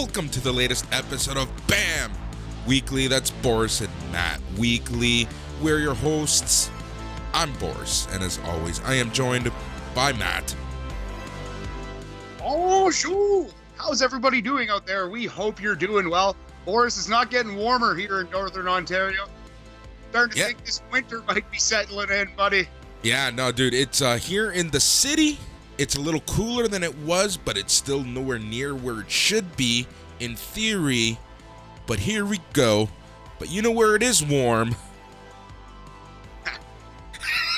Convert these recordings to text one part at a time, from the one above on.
Welcome to the latest episode of BAM! Weekly, that's Boris and Matt Weekly. We're your hosts. I'm Boris, and as always, I am joined by Matt. Oh, sure. How's everybody doing out there? We hope you're doing well. Boris, is not getting warmer here in Northern Ontario. Starting to think this winter might be settling in, buddy. Yeah, no, dude, it's here in the city. It's a little cooler than it was, but it's still nowhere near where it should be, in theory. But here we go. But you know where it is warm?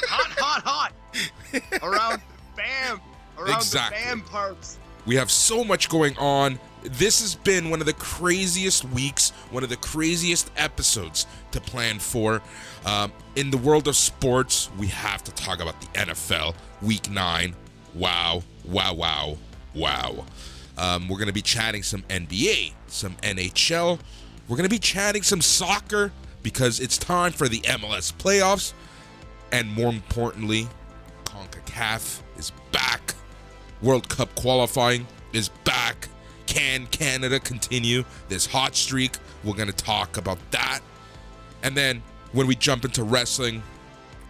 Hot. Around BAM. Around Exactly. the BAM parks. We have so much going on. This has been one of the craziest weeks, one of the craziest episodes to plan for. In the world of sports, we have to talk about the NFL, Week 9. Wow. We're going to be chatting some NBA, some NHL. We're going to be chatting some soccer because it's time for the MLS playoffs. And more importantly, CONCACAF is back. World Cup qualifying is back. Can Canada continue this hot streak? We're going to talk about that. And then when we jump into wrestling,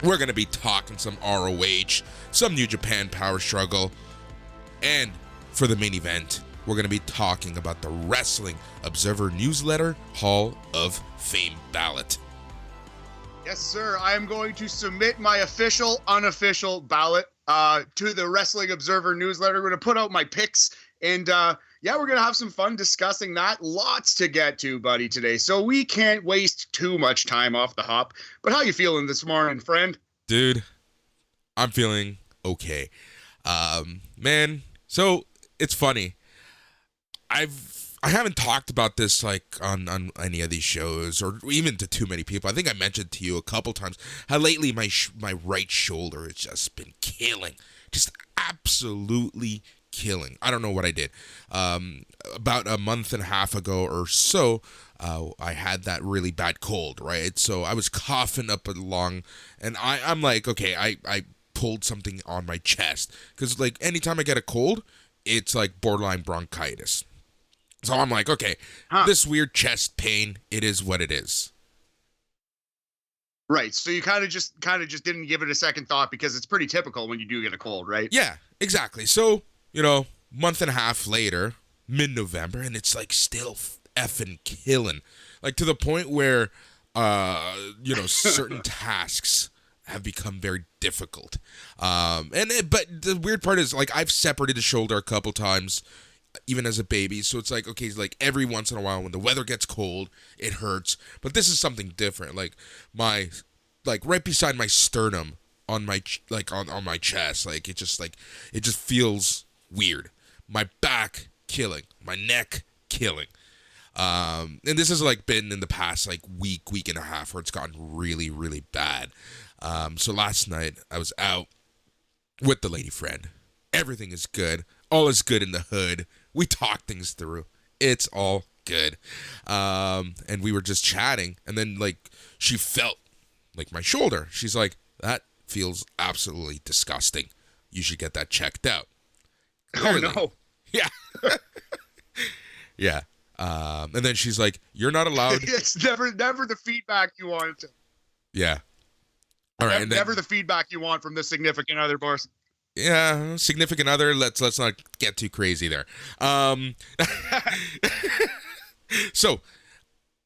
we're going to be talking some ROH, some New Japan Power Struggle, and for the main event, we're going to be talking about the Wrestling Observer Newsletter Hall of Fame ballot. Yes, sir. I am going to submit my official, unofficial ballot to the Wrestling Observer Newsletter. We're going to put out my picks, and we're going to have some fun discussing that. Lots to get to, buddy, today. So we can't waste too much time off the hop. But how you feeling this morning, friend? Dude, I'm feeling okay. Man, so it's funny. I haven't talked about this like on any of these shows or even to too many people. I think I mentioned to you a couple times how lately my right shoulder has just been killing. Just absolutely killing. I don't know what I did. About a month and a half ago or so, I had that really bad cold, right? So I was coughing up a lung, and I'm like, okay, I pulled something on my chest. Because, like, anytime I get a cold, it's like borderline bronchitis. So I'm like, okay, this weird chest pain, it is what it is. Right. So you kind of just didn't give it a second thought because it's pretty typical when you do get a cold, right? Yeah, exactly. So, month and a half later, mid-November, and it's like still effing killing. Like to the point where, certain tasks have become very difficult. But the weird part is, like, I've separated the shoulder a couple times, even as a baby. So it's like, okay, it's like every once in a while when the weather gets cold, it hurts. But this is something different. Like right beside my sternum on my, on my chest, like it just feels weird. My back killing, my neck killing. And this has like been in the past like week and a half where it's gotten really, really bad. So last night I was out with the lady friend. Everything is good. All is good in the hood. We talked things through. It's all good. And we were just chatting, and then like she felt like my shoulder. She's like, that feels absolutely disgusting. You should get that checked out. Clearly. Oh no. Yeah. Yeah. And then she's like, you're not allowed. It's never the feedback you want. Yeah. All right. Never the feedback you want from the significant other, Boris. Yeah, significant other. Let's not get too crazy there. So,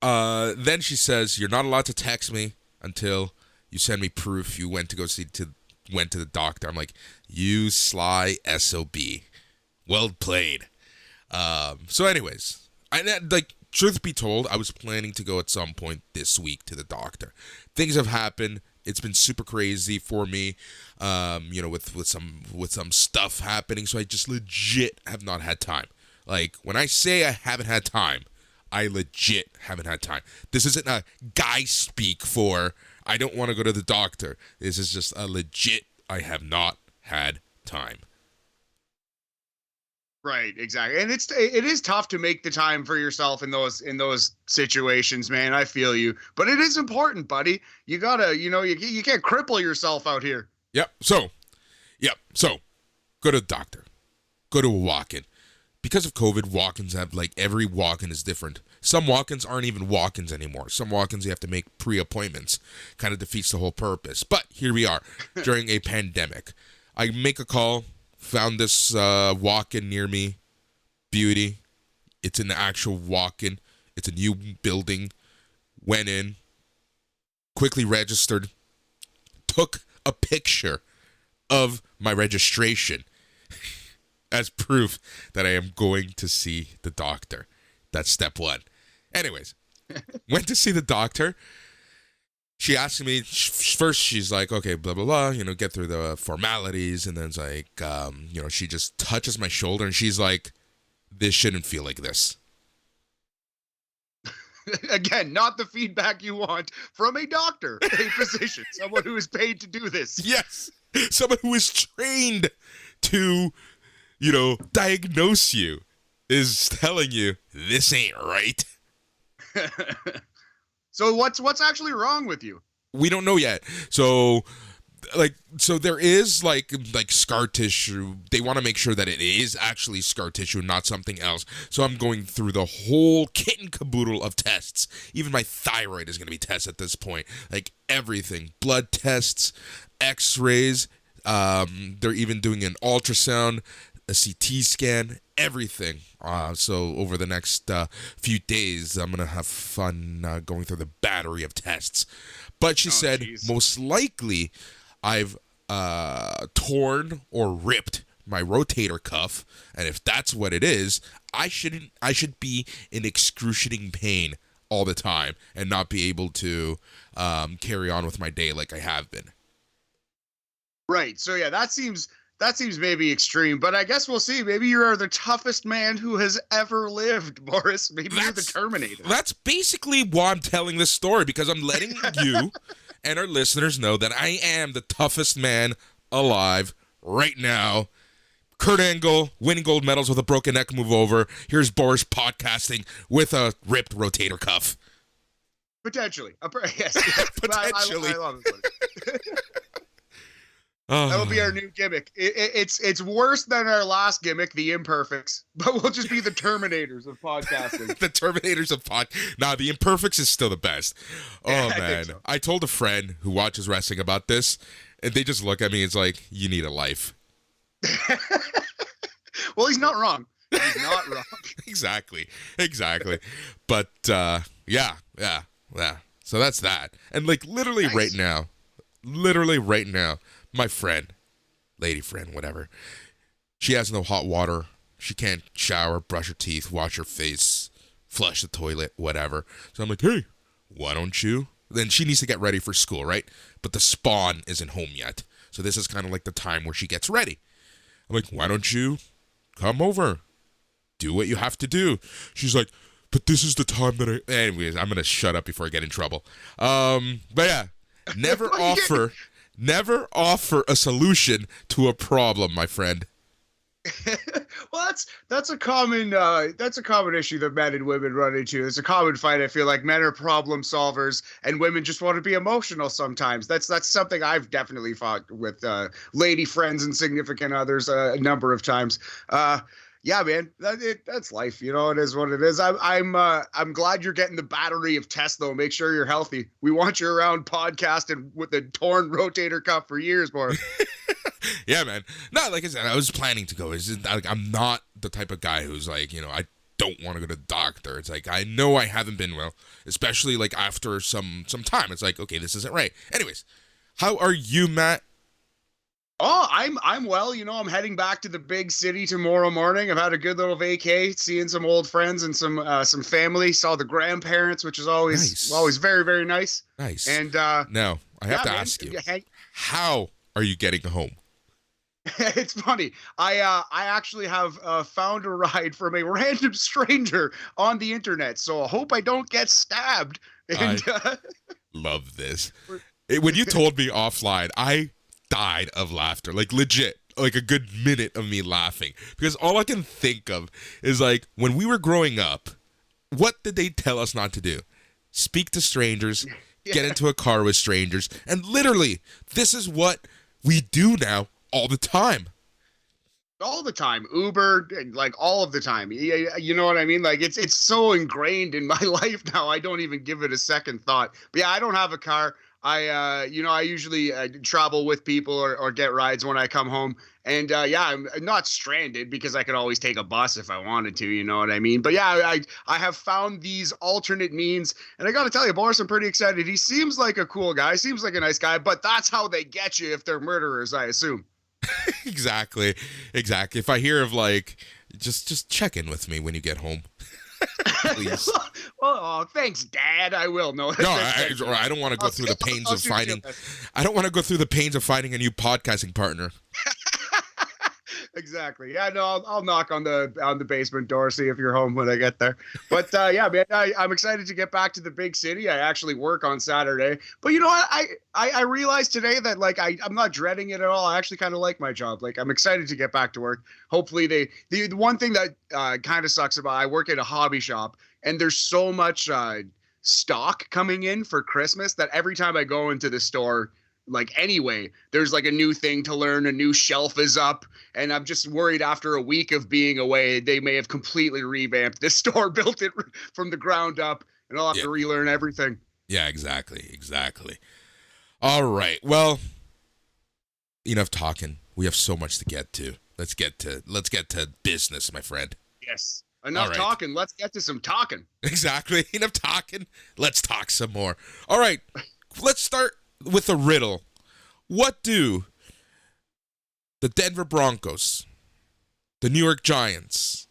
then she says, you're not allowed to text me until you send me proof you went to the doctor. I'm like, you sly SOB. Well played. So anyways, truth be told, I was planning to go at some point this week to the doctor. Things have happened. It's been super crazy for me, with some stuff happening. So I just legit have not had time. Like, when I say I haven't had time, I legit haven't had time. This isn't a guy speak for I don't want to go to the doctor. This is just a legit I have not had time. Right, exactly. And it is tough to make the time for yourself in those situations, man. I feel you. But it is important, buddy. You gotta, you can't cripple yourself out here. Yep. So go to the doctor. Go to a walk-in. because of COVID, walk-ins have, like, every walk-in is different. Some walk-ins aren't even walk-ins anymore. Some walk-ins you have to make pre-appointments. Kind of defeats the whole purpose. But here we are during a pandemic. I make a call, found this walk-in near me. Beauty. It's an actual walk-in. It's a new building. Went in, quickly registered, took a picture of my registration as proof that I am going to see the doctor. That's step one. Anyways, went to see the doctor. She asked me, first she's like, okay, blah, blah, blah, get through the formalities. And then it's like, she just touches my shoulder and she's like, this shouldn't feel like this. Again, not the feedback you want from a doctor, a physician, someone who is paid to do this. Yes, someone who is trained to, diagnose you is telling you this ain't right. So what's actually wrong with you? We don't know yet. So there is like scar tissue. They want to make sure that it is actually scar tissue, not something else. So I'm going through the whole kit and caboodle of tests. Even my thyroid is going to be tested at this point. Like everything, blood tests, X-rays. They're even doing an ultrasound, a CT scan, everything. So over the next few days, I'm gonna have fun going through the battery of tests. But she said most likely I've torn or ripped my rotator cuff, and if that's what it is, I should be in excruciating pain all the time and not be able to carry on with my day like I have been. Right. So yeah, that seems maybe extreme, but I guess we'll see. Maybe you are the toughest man who has ever lived, Boris. Maybe you're the Terminator. That's basically why I'm telling this story, because I'm letting you and our listeners know that I am the toughest man alive right now. Kurt Angle winning gold medals with a broken neck move over. Here's Boris podcasting with a ripped rotator cuff. Potentially. Yes. Potentially. I love it. That'll be our new gimmick. It's worse than our last gimmick, the Imperfects, but we'll just be the Terminators of podcasting. The Terminators of Nah, the Imperfects is still the best. Oh, yeah, man. so. I told a friend who watches wrestling about this, and they just look at me. It's like, you need a life. Well, he's not wrong. He's not wrong. Exactly. But, yeah. So that's that. And, like, literally right now, my friend, lady friend, whatever, she has no hot water. She can't shower, brush her teeth, wash her face, flush the toilet, whatever. So I'm like, hey, why don't you? Then she needs to get ready for school, right? But the spawn isn't home yet. So this is kind of like the time where she gets ready. I'm like, why don't you come over? Do what you have to do. She's like, but this is the time that I... Anyways, I'm going to shut up before I get in trouble. But yeah, never offer a solution to a problem, my friend. Well, that's a common issue that men and women run into. It's a common fight. I feel like men are problem solvers and women just want to be emotional sometimes. That's something I've definitely fought with lady friends and significant others a number of times. Yeah, man, that's life. It is what it is. I'm glad you're getting the battery of tests, though. Make sure you're healthy. We want you around podcasting with a torn rotator cuff for years, Boris. Yeah, man. No, like I said, I was planning to go. I'm not the type of guy who's like, I don't want to go to the doctor. It's like, I know I haven't been well, especially like after some time. It's like, okay, this isn't right. Anyways, how are you, Matt? Oh, I'm well. I'm heading back to the big city tomorrow morning. I've had a good little vacay, seeing some old friends and some family. Saw the grandparents, which is always very, very nice. Nice. And now I have to ask you, how are you getting home? It's funny. I actually have found a ride from a random stranger on the internet, so I hope I don't get stabbed. And, I love this. When you told me offline, I died of laughter, like legit, like a good minute of me laughing, because all I can think of is like when we were growing up, what did they tell us not to do? Speak to strangers, get into a car with strangers, and literally this is what we do now all the time. All the time, Uber, like all of the time. You know what I mean? Like it's so ingrained in my life now. I don't even give it a second thought. But yeah, I don't have a car. I usually travel with people or get rides when I come home. And yeah, I'm not stranded because I could always take a bus if I wanted to. You know what I mean? But yeah, I have found these alternate means, and I got to tell you, Boris, I'm pretty excited. He seems like a cool guy, seems like a nice guy, but that's how they get you if they're murderers, I assume. Exactly. If I hear of like, just check in with me when you get home, please. Well, oh, thanks, Dad. I will. No, No, I don't want to go through the pains of finding. I don't want to go through the pains of finding a new podcasting partner. Exactly. Yeah, no, I'll knock on the basement door, see if you're home when I get there. But yeah, man, I'm excited to get back to the big city. I actually work on Saturday, but you know what? I realized today that like I'm not dreading it at all. I actually kind of like my job. Like I'm excited to get back to work. Hopefully the one thing that kind of sucks about I work at a hobby shop and there's so much stock coming in for Christmas that every time I go into the store, like anyway, there's like a new thing to learn, a new shelf is up, and I'm just worried after a week of being away, they may have completely revamped this store, built it from the ground up, and I'll have to relearn everything. Yeah, exactly. All right, well, enough talking. We have so much to get to. Let's get to business, my friend. Yes. Enough talking. Let's get to some talking. Exactly. Enough talking. Let's talk some more. All right. Let's start with a riddle. What do the Denver Broncos, the New York Giants,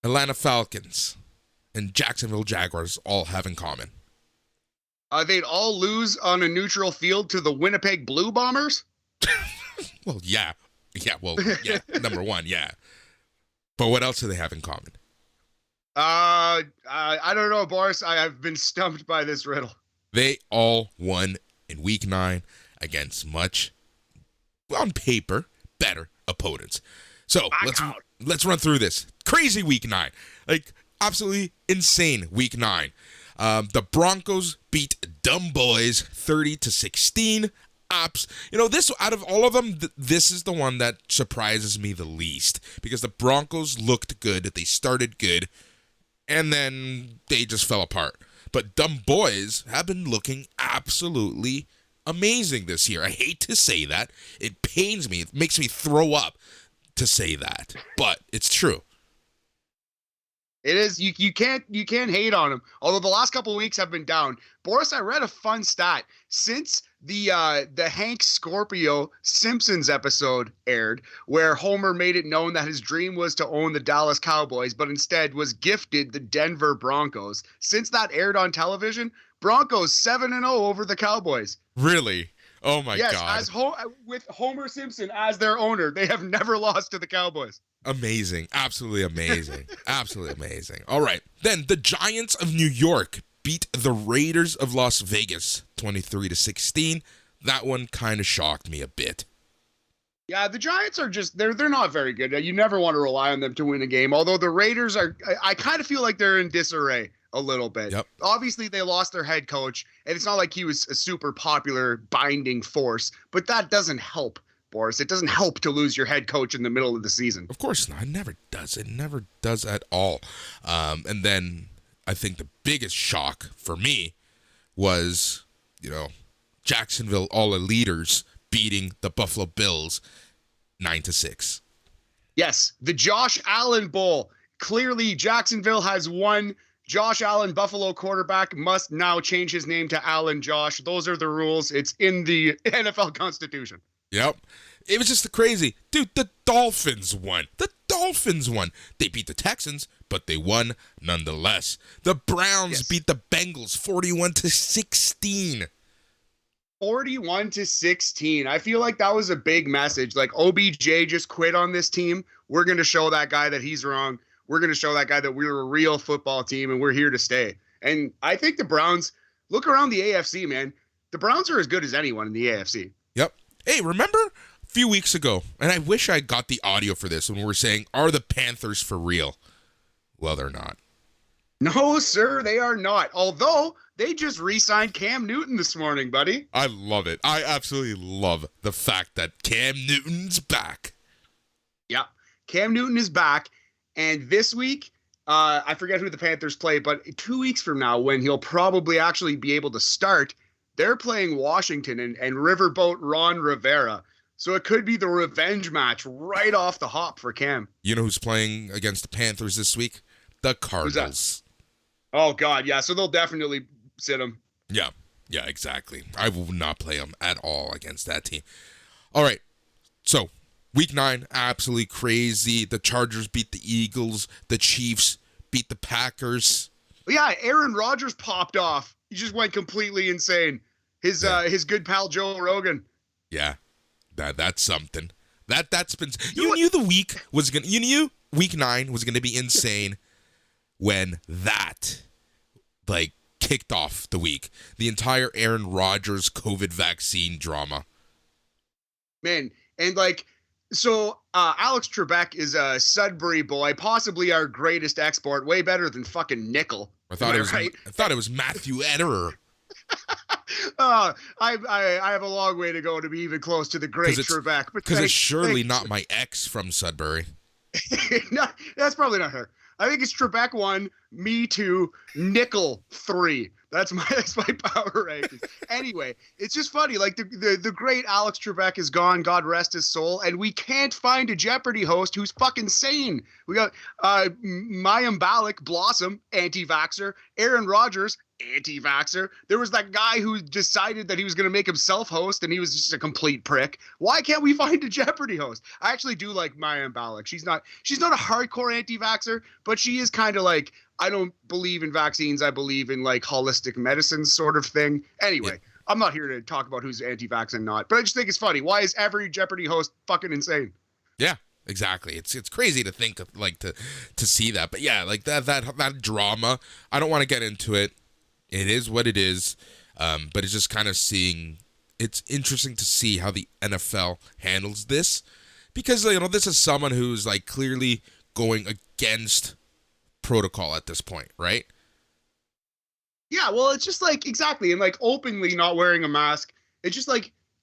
Atlanta Falcons, and Jacksonville Jaguars all have in common? They'd all lose on a neutral field to the Winnipeg Blue Bombers? Well, yeah. Yeah, number one, yeah. But what else do they have in common? I don't know, Boris. I've been stumped by this riddle. They all won in Week 9 against much, on paper, better opponents. So let's run through this. Crazy Week 9. Like, absolutely insane Week 9. The Broncos beat Dumb Boys 30-16. This out of all of them, this is the one that surprises me the least because the Broncos looked good, they started good, and then they just fell apart. But Dumb Boys have been looking absolutely amazing this year. I hate to say that. It pains me. It makes me throw up to say that, but it's true. It is. You can't hate on him. Although the last couple of weeks have been down. Boris, I read a fun stat. Since the Hank Scorpio Simpsons episode aired, where Homer made it known that his dream was to own the Dallas Cowboys, but instead was gifted the Denver Broncos. Since that aired on television, Broncos 7-0 over the Cowboys. Really? Oh my God. Yes, with Homer Simpson as their owner, they have never lost to the Cowboys. Amazing. Absolutely amazing. Absolutely amazing. All right. Then the Giants of New York beat the Raiders of Las Vegas 23-16. That one kind of shocked me a bit. Yeah, the Giants are just, they're not very good. You never want to rely on them to win a game. Although the Raiders are, I kind of feel like they're in disarray a little bit. Yep. Obviously, they lost their head coach, and it's not like he was a super popular binding force, but that doesn't help, Boris. It doesn't help to lose your head coach in the middle of the season. Of course not. It never does. It never does at all. And then I think the biggest shock for me was, Jacksonville All Eliters beating the Buffalo Bills 9-6. Yes, the Josh Allen Bowl. Clearly, Jacksonville has won. Josh Allen, Buffalo quarterback, must now change his name to Allen Josh. Those are the rules. It's in the NFL Constitution. Yep. It was just crazy. Dude, the Dolphins won. They beat the Texans, but they won nonetheless. The Browns beat the Bengals 41-16. 41-16. I feel like that was a big message. Like OBJ just quit on this team. We're going to show that guy that he's wrong. We're going to show that guy that we're a real football team and we're here to stay. And I think the Browns, look around the AFC, man. The Browns are as good as anyone in the AFC. Yep. Hey, remember a few weeks ago, and I wish I got the audio for this when we were saying, are the Panthers for real? Well, they're not. No, sir, they are not. Although they just re-signed Cam Newton this morning, buddy. I love it. I absolutely love the fact that Cam Newton's back. Yeah, Cam Newton is back, and this week, I forget who the Panthers play, but 2 weeks from now, when he'll probably actually be able to start, they're playing Washington and Riverboat Ron Rivera. So it could be the revenge match right off the hop for Cam. You know who's playing against the Panthers this week? The Cardinals. Oh, God, yeah. So they'll definitely sit him. Yeah, exactly. I will not play him at all against that team. All right, so Week 9, absolutely crazy. The Chargers beat the Eagles. The Chiefs beat the Packers. Yeah, Aaron Rodgers popped off. He just went completely insane. His good pal Joe Rogan. Yeah, that's something. That's been. You knew Week 9 was gonna be insane when that kicked off the week. The entire Aaron Rodgers COVID vaccine drama. Man, and so Alex Trebek is a Sudbury boy, possibly our greatest export, way better than fucking Nickel. I thought it was Matthew Ederer. I have a long way to go to be even close to the great Trebek. Because it's surely not my ex from Sudbury. No, that's probably not her. I think it's Trebek 1, me 2, Nickel 3. That's my power rankings. Anyway, it's just funny. The great Alex Trebek is gone. God rest his soul. And we can't find a Jeopardy host who's fucking sane. We got Mayim Balik, Blossom, anti-vaxxer. Aaron Rodgers, anti-vaxxer. There was that guy who decided that he was going to make himself host, and he was just a complete prick. Why can't we find a Jeopardy host? I actually do like Mayim Balik. She's not a hardcore anti-vaxxer, but she is kind of I don't believe in vaccines. I believe in holistic medicine sort of thing. Anyway, yeah. I'm not here to talk about who's anti-vax and not, but I just think it's funny. Why is every Jeopardy host fucking insane? Yeah, exactly. It's crazy to think of, to see that. But yeah, that drama, I don't want to get into it. It is what it is. But it's just kind of it's interesting to see how the NFL handles this, because this is someone who's clearly going against protocol at this point, right? Yeah, well, it's just exactly, and openly not wearing a mask, it's just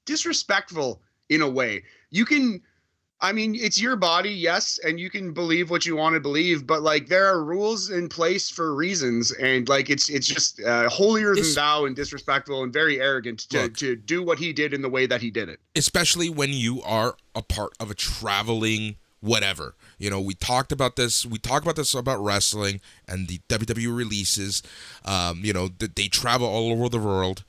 disrespectful in a way. It's your body, yes, and you can believe what you want to believe, but there are rules in place for reasons, and it's just holier than thou and disrespectful and very arrogant to do what he did in the way that he did it. Especially when you are a part of a traveling whatever. We talked about this. We talk about this about wrestling and the WWE releases. They travel all over the world.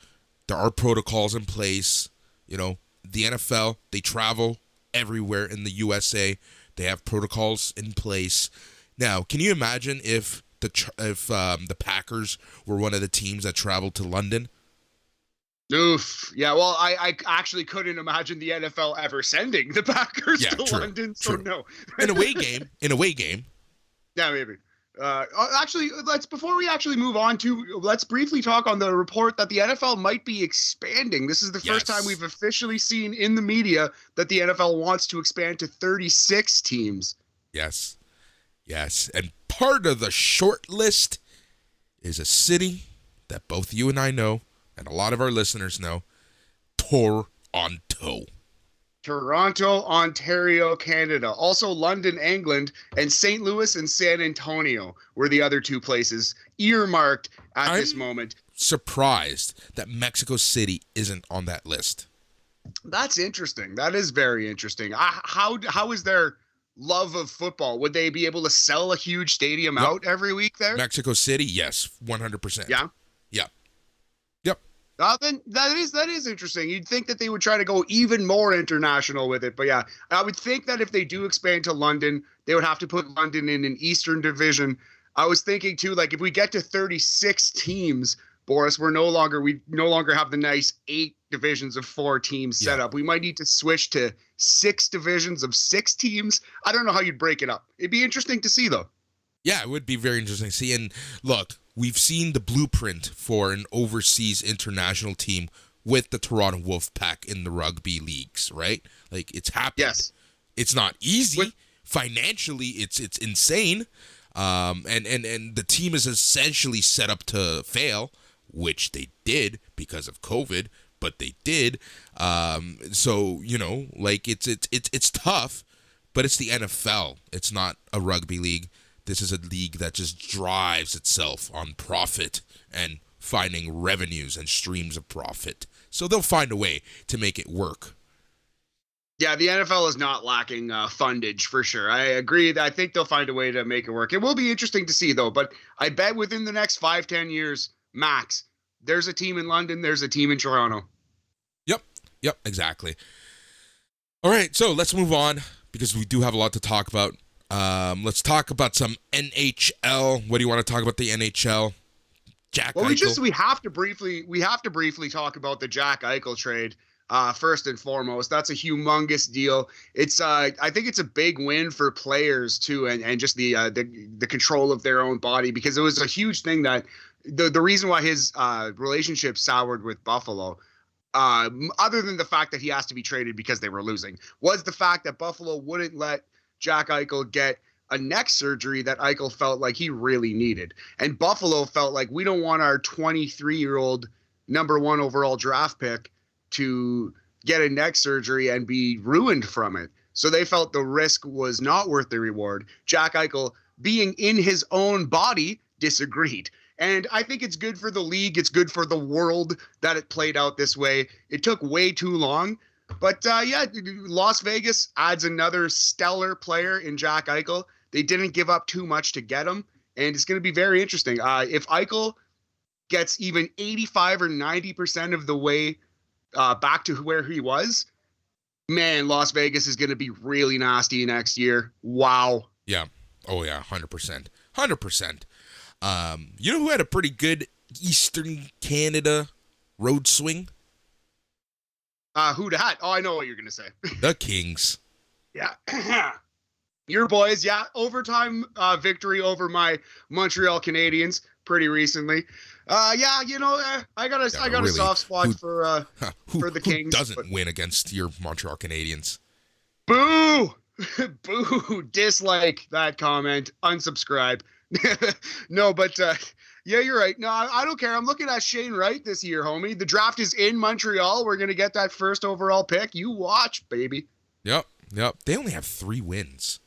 There are protocols in place. The NFL, they travel everywhere in the USA. They have protocols in place. Now, can you imagine if the Packers were one of the teams that traveled to London? Oof. Yeah, well, I actually couldn't imagine the NFL ever sending the Packers to London, so no. In a away game. Yeah, maybe. Actually, before we actually move on let's briefly talk on the report that the NFL might be expanding. This is the first time we've officially seen in the media that the NFL wants to expand to 36 teams. Yes. And part of the short list is a city that both you and I know, and a lot of our listeners know, Toronto, Ontario, Canada. Also London, England, and St. Louis and San Antonio were the other two places earmarked at this moment. Surprised that Mexico City isn't on that list. That's interesting. That is very interesting. How is their love of football? Would they be able to sell a huge stadium out every week there? Mexico City, yes, 100%. Yeah. Then that is interesting. You'd think that they would try to go even more international with it, but yeah, I would think that if they do expand to London, they would have to put London in an Eastern division. I was thinking too, if we get to 36 teams, Boris, we no longer have the nice 8 divisions of 4 teams set up. We might need to switch to 6 divisions of 6 teams. I don't know how you'd break it up. It'd be interesting to see, though. Yeah, it would be very interesting to see. And look, we've seen the blueprint for an overseas international team with the Toronto Wolfpack in the rugby leagues, right? It's happened. Yes. It's not easy. Financially, it's insane. And the team is essentially set up to fail, which they did because of COVID, but they did. So, it's tough, but it's the NFL. It's not a rugby league. This is a league that just drives itself on profit and finding revenues and streams of profit. So they'll find a way to make it work. Yeah, the NFL is not lacking fundage for sure. I agree. I think they'll find a way to make it work. It will be interesting to see, though. But I bet within the next 5-10 years, max, there's a team in London, there's a team in Toronto. Yep, exactly. All right, so let's move on because we do have a lot to talk about. Let's talk about some NHL. What do you want to talk about the NHL? Jack Eichel. We have to briefly talk about the Jack Eichel trade. First and foremost, that's a humongous deal. It's I think it's a big win for players too, and just the control of their own body, because it was a huge thing that the reason why his relationship soured with Buffalo, other than the fact that he has to be traded because they were losing, was the fact that Buffalo wouldn't let Jack Eichel get a neck surgery that Eichel felt like he really needed. And Buffalo felt like, we don't want our 23-year-old number 1 overall draft pick to get a neck surgery and be ruined from it. So they felt the risk was not worth the reward. Jack Eichel, being in his own body, disagreed. And I think it's good for the league. It's good for the world that it played out this way. It took way too long. But Las Vegas adds another stellar player in Jack Eichel. They didn't give up too much to get him. And it's going to be very interesting. If Eichel gets even 85 or 90% of the way back to where he was, man, Las Vegas is going to be really nasty next year. Wow. Yeah. Oh, yeah, 100%. 100%. You know who had a pretty good Eastern Canada road swing? Who dat? Oh, I know what you're going to say. The Kings. Yeah. Your boys, yeah. Overtime victory over my Montreal Canadiens pretty recently. I got a soft spot for the Kings. Who doesn't win against your Montreal Canadiens? Boo! Boo! Dislike that comment. Unsubscribe. No, but yeah, you're right. No, I don't care. I'm looking at Shane Wright this year, homie. The draft is in Montreal. We're going to get that first overall pick. You watch, baby. Yep. They only have 3 wins.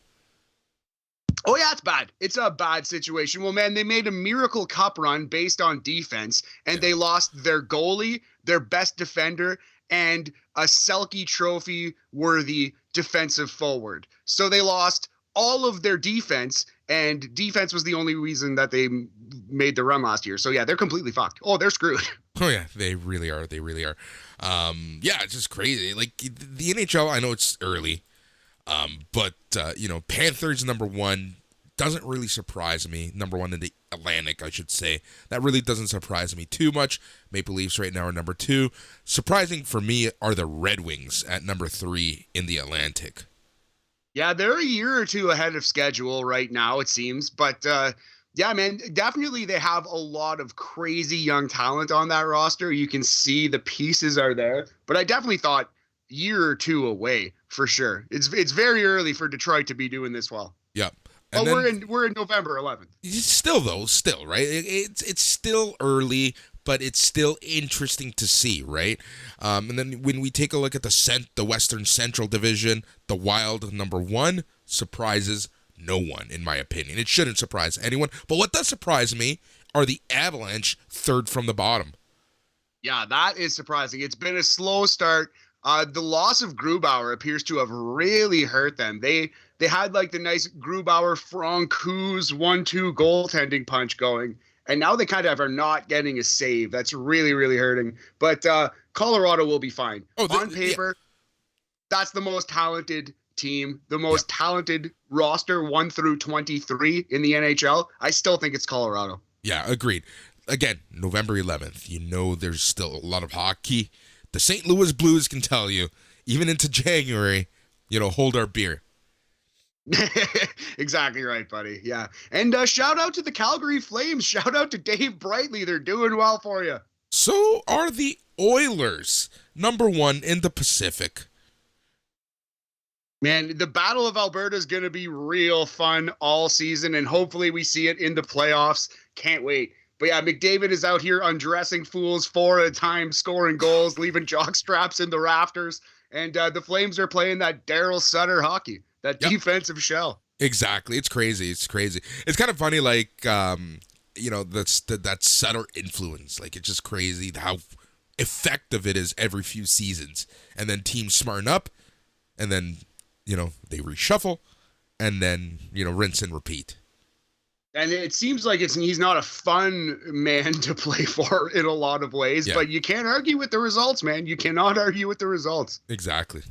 Oh, yeah, it's bad. It's a bad situation. Well, man, they made a miracle cup run based on defense, and they lost their goalie, their best defender, and a Selke Trophy-worthy defensive forward. So they lost all of their defense, and defense was the only reason that they made the run last year. So, yeah, they're completely fucked. Oh, they're screwed. Oh, yeah, they really are. Yeah, it's just crazy. Like, the NHL, I know it's early, but Panthers number 1 doesn't really surprise me. Number 1 in the Atlantic, I should say. That really doesn't surprise me too much. Maple Leafs right now are number 2. Surprising for me are the Red Wings at number 3 in the Atlantic. Yeah, they're a year or two ahead of schedule right now, it seems. But, yeah, man, definitely they have a lot of crazy young talent on that roster. You can see the pieces are there. But I definitely thought year or two away for sure. It's very early for Detroit to be doing this well. Yep. And we're in November 11th. Still, right? It's still early, but it's still interesting to see, right? And then when we take a look at the Western Central Division, the Wild number 1 surprises no one, in my opinion. It shouldn't surprise anyone. But what does surprise me are the Avalanche, 3rd from the bottom. Yeah, that is surprising. It's been a slow start. The loss of Grubauer appears to have really hurt them. They had like the nice Grubauer-Francouz 1-2 goaltending punch going, and now they kind of are not getting a save. That's really, really hurting. But Colorado will be fine. On paper, that's the most talented team, the most talented roster 1 through 23 in the NHL. I still think it's Colorado. Yeah, agreed. Again, November 11th. There's still a lot of hockey. The St. Louis Blues can tell you, even into January, hold our beer. Exactly right, buddy. Yeah. And shout out to the Calgary Flames. Shout out to Dave Brightly. They're doing well for you. So are the Oilers, number 1 in the Pacific. Man, the Battle of Alberta is going to be real fun all season, and hopefully we see it in the playoffs. Can't wait. But yeah, McDavid is out here undressing fools 4 at a time, scoring goals, leaving jock straps in the rafters. And the Flames are playing that Daryl Sutter hockey. that Yep. defensive shell. Exactly. It's crazy. It's crazy. It's kind of funny, like, that Sutter influence. Like, it's just crazy how effective it is every few seasons. And then teams smarten up, and then, they reshuffle, and then, rinse and repeat. And it seems like he's not a fun man to play for in a lot of ways, but you can't argue with the results, man. You cannot argue with the results. Exactly.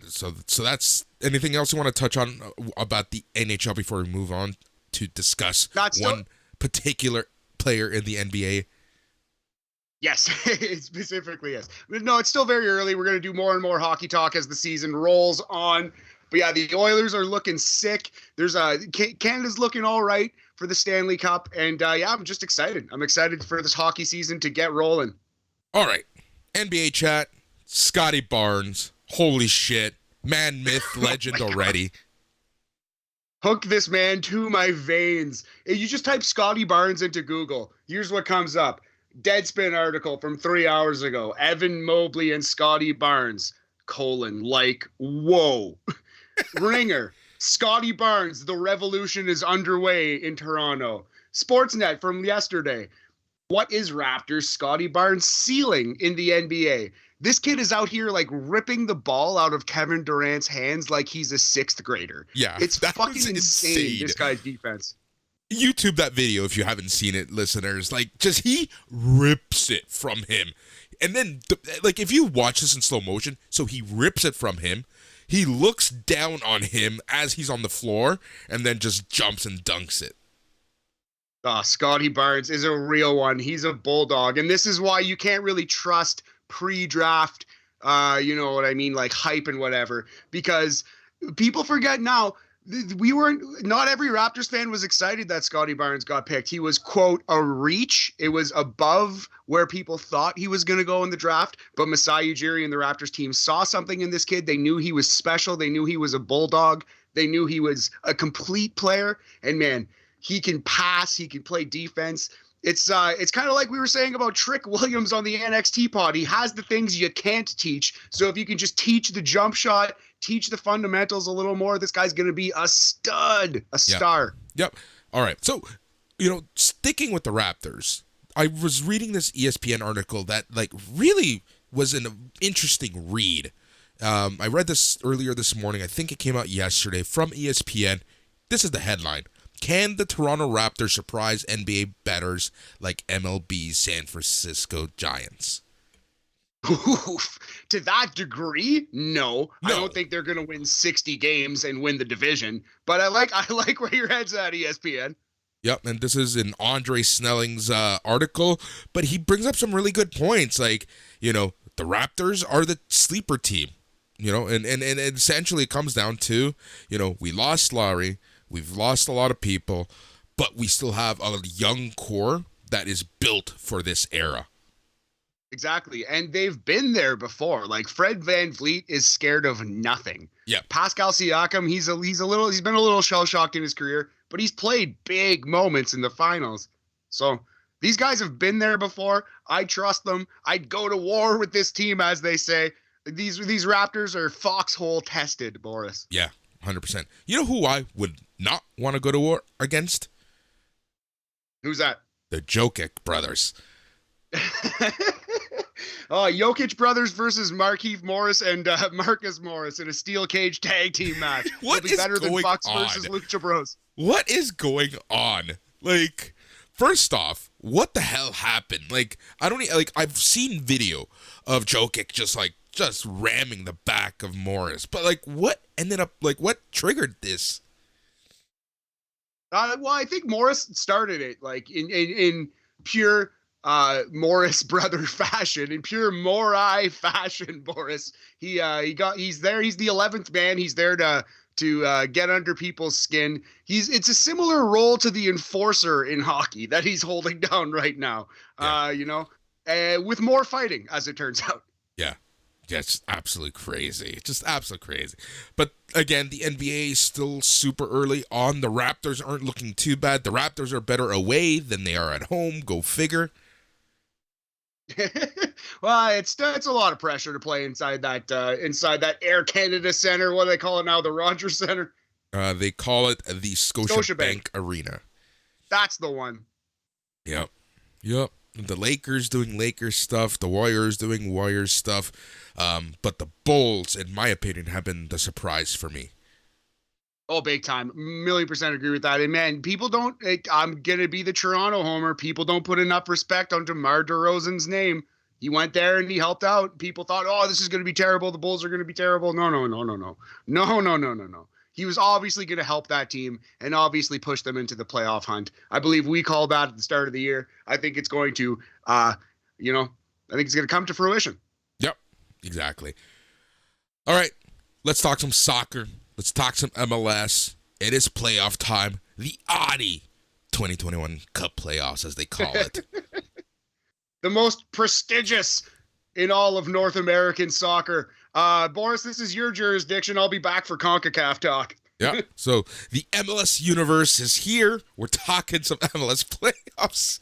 So that's anything else you want to touch on about the NHL before we move on to discuss one particular player in the NBA? Yes, specifically, yes. No, it's still very early. We're going to do more and more hockey talk as the season rolls on. But yeah, the Oilers are looking sick. There's Canada's looking all right for the Stanley Cup. And I'm just excited. I'm excited for this hockey season to get rolling. All right. NBA chat. Scotty Barnes. Holy shit. Man, myth, legend already. Hook this man to my veins. You just type Scotty Barnes into Google. Here's what comes up. Deadspin article from 3 hours ago. Evan Mobley and Scotty Barnes. : whoa. Ringer. Scotty Barnes. The revolution is underway in Toronto. Sportsnet from yesterday. What is Raptors Scotty Barnes' ceiling in the NBA? This kid is out here like ripping the ball out of Kevin Durant's hands like he's a sixth grader. Yeah, it's fucking insane. This guy's defense. YouTube that video if you haven't seen it, listeners. Like, he rips it from him. And then, if you watch this in slow motion, so he rips it from him, he looks down on him as he's on the floor, and then just jumps and dunks it. Scotty Barnes is a real one. He's a bulldog. And this is why you can't really trust pre-draft, you know what I mean, like hype and whatever, because people forget now, not every Raptors fan was excited that Scotty Barnes got picked. He was, quote, a reach. It was above where people thought he was going to go in the draft. But Masai Ujiri and the Raptors team saw something in this kid. They knew he was special. They knew he was a bulldog. They knew he was a complete player. And man, he can pass. He can play defense. It's kind of like we were saying about Trick Williams on the NXT pod. He has the things you can't teach. So if you can just teach the jump shot, teach the fundamentals a little more, this guy's going to be a stud, a star. Yep. All right. So, sticking with the Raptors, I was reading this ESPN article that really was an interesting read. I read this earlier this morning. I think it came out yesterday from ESPN. This is the headline. Can the Toronto Raptors surprise NBA bettors like MLB's San Francisco Giants? Oof. To that degree, no. I don't think they're going to win 60 games and win the division. But I like where your head's at, ESPN. Yep, and this is in Andre Snelling's article, but he brings up some really good points. Like, the Raptors are the sleeper team, and essentially it comes down to, we lost Lowry. We've lost a lot of people, but we still have a young core that is built for this era. Exactly. And they've been there before. Like Fred VanVleet is scared of nothing. Yeah. Pascal Siakam, he's been a little shell-shocked in his career, but he's played big moments in the finals. So these guys have been there before. I trust them. I'd go to war with this team, as they say. These Raptors are foxhole tested, Boris. Yeah. 100%. You know who I would not want to go to war against? Who's that? The Jokic brothers. Jokic brothers versus Markieff Morris and Marcus Morris in a steel cage tag team match. What It'll be is better than going Bucks on? versus Lucha Bros. What is going on? First off, what the hell happened? I've seen video of Jokic just ramming the back of Morris. But what ended up what triggered this? Well, I think Morris started it in pure Morris brother fashion, in pure Morai fashion. Boris, he's there. He's the 11th man. He's there to get under people's skin. It's a similar role to the enforcer in hockey that he's holding down right now. Yeah. With more fighting, as it turns out. Yeah. Yeah, it's just absolutely crazy. Just absolutely crazy. But again, the NBA is still super early on. The Raptors aren't looking too bad. The Raptors are better away than they are at home. Go figure. Well, it's a lot of pressure to play inside that Air Canada Center. What do they call it now? The Rogers Center. They call it the Scotiabank. Scotiabank Arena. That's the one. Yep. Yep. The Lakers doing Lakers stuff, the Warriors doing Warriors stuff. But the Bulls, in my opinion, have been the surprise for me. Oh, big time. $1,000,000% agree with that. And man, people don't, I'm going to be the Toronto homer. People don't put enough respect on DeMar DeRozan's name. He went there and he helped out. People thought, oh, this is going to be terrible. The Bulls are going to be terrible. No. He was obviously going to help that team and obviously push them into the playoff hunt. I believe we called that at the start of the year. I think it's going to, I think it's going to come to fruition. Yep, exactly. All right, let's talk some soccer. Let's talk some MLS. It is playoff time. The Audi 2021 Cup playoffs, as they call it. The most prestigious in all of North American soccer. Boris, this is your jurisdiction. I'll be back for CONCACAF talk. Yeah. So the MLS universe is here. We're talking some MLS playoffs.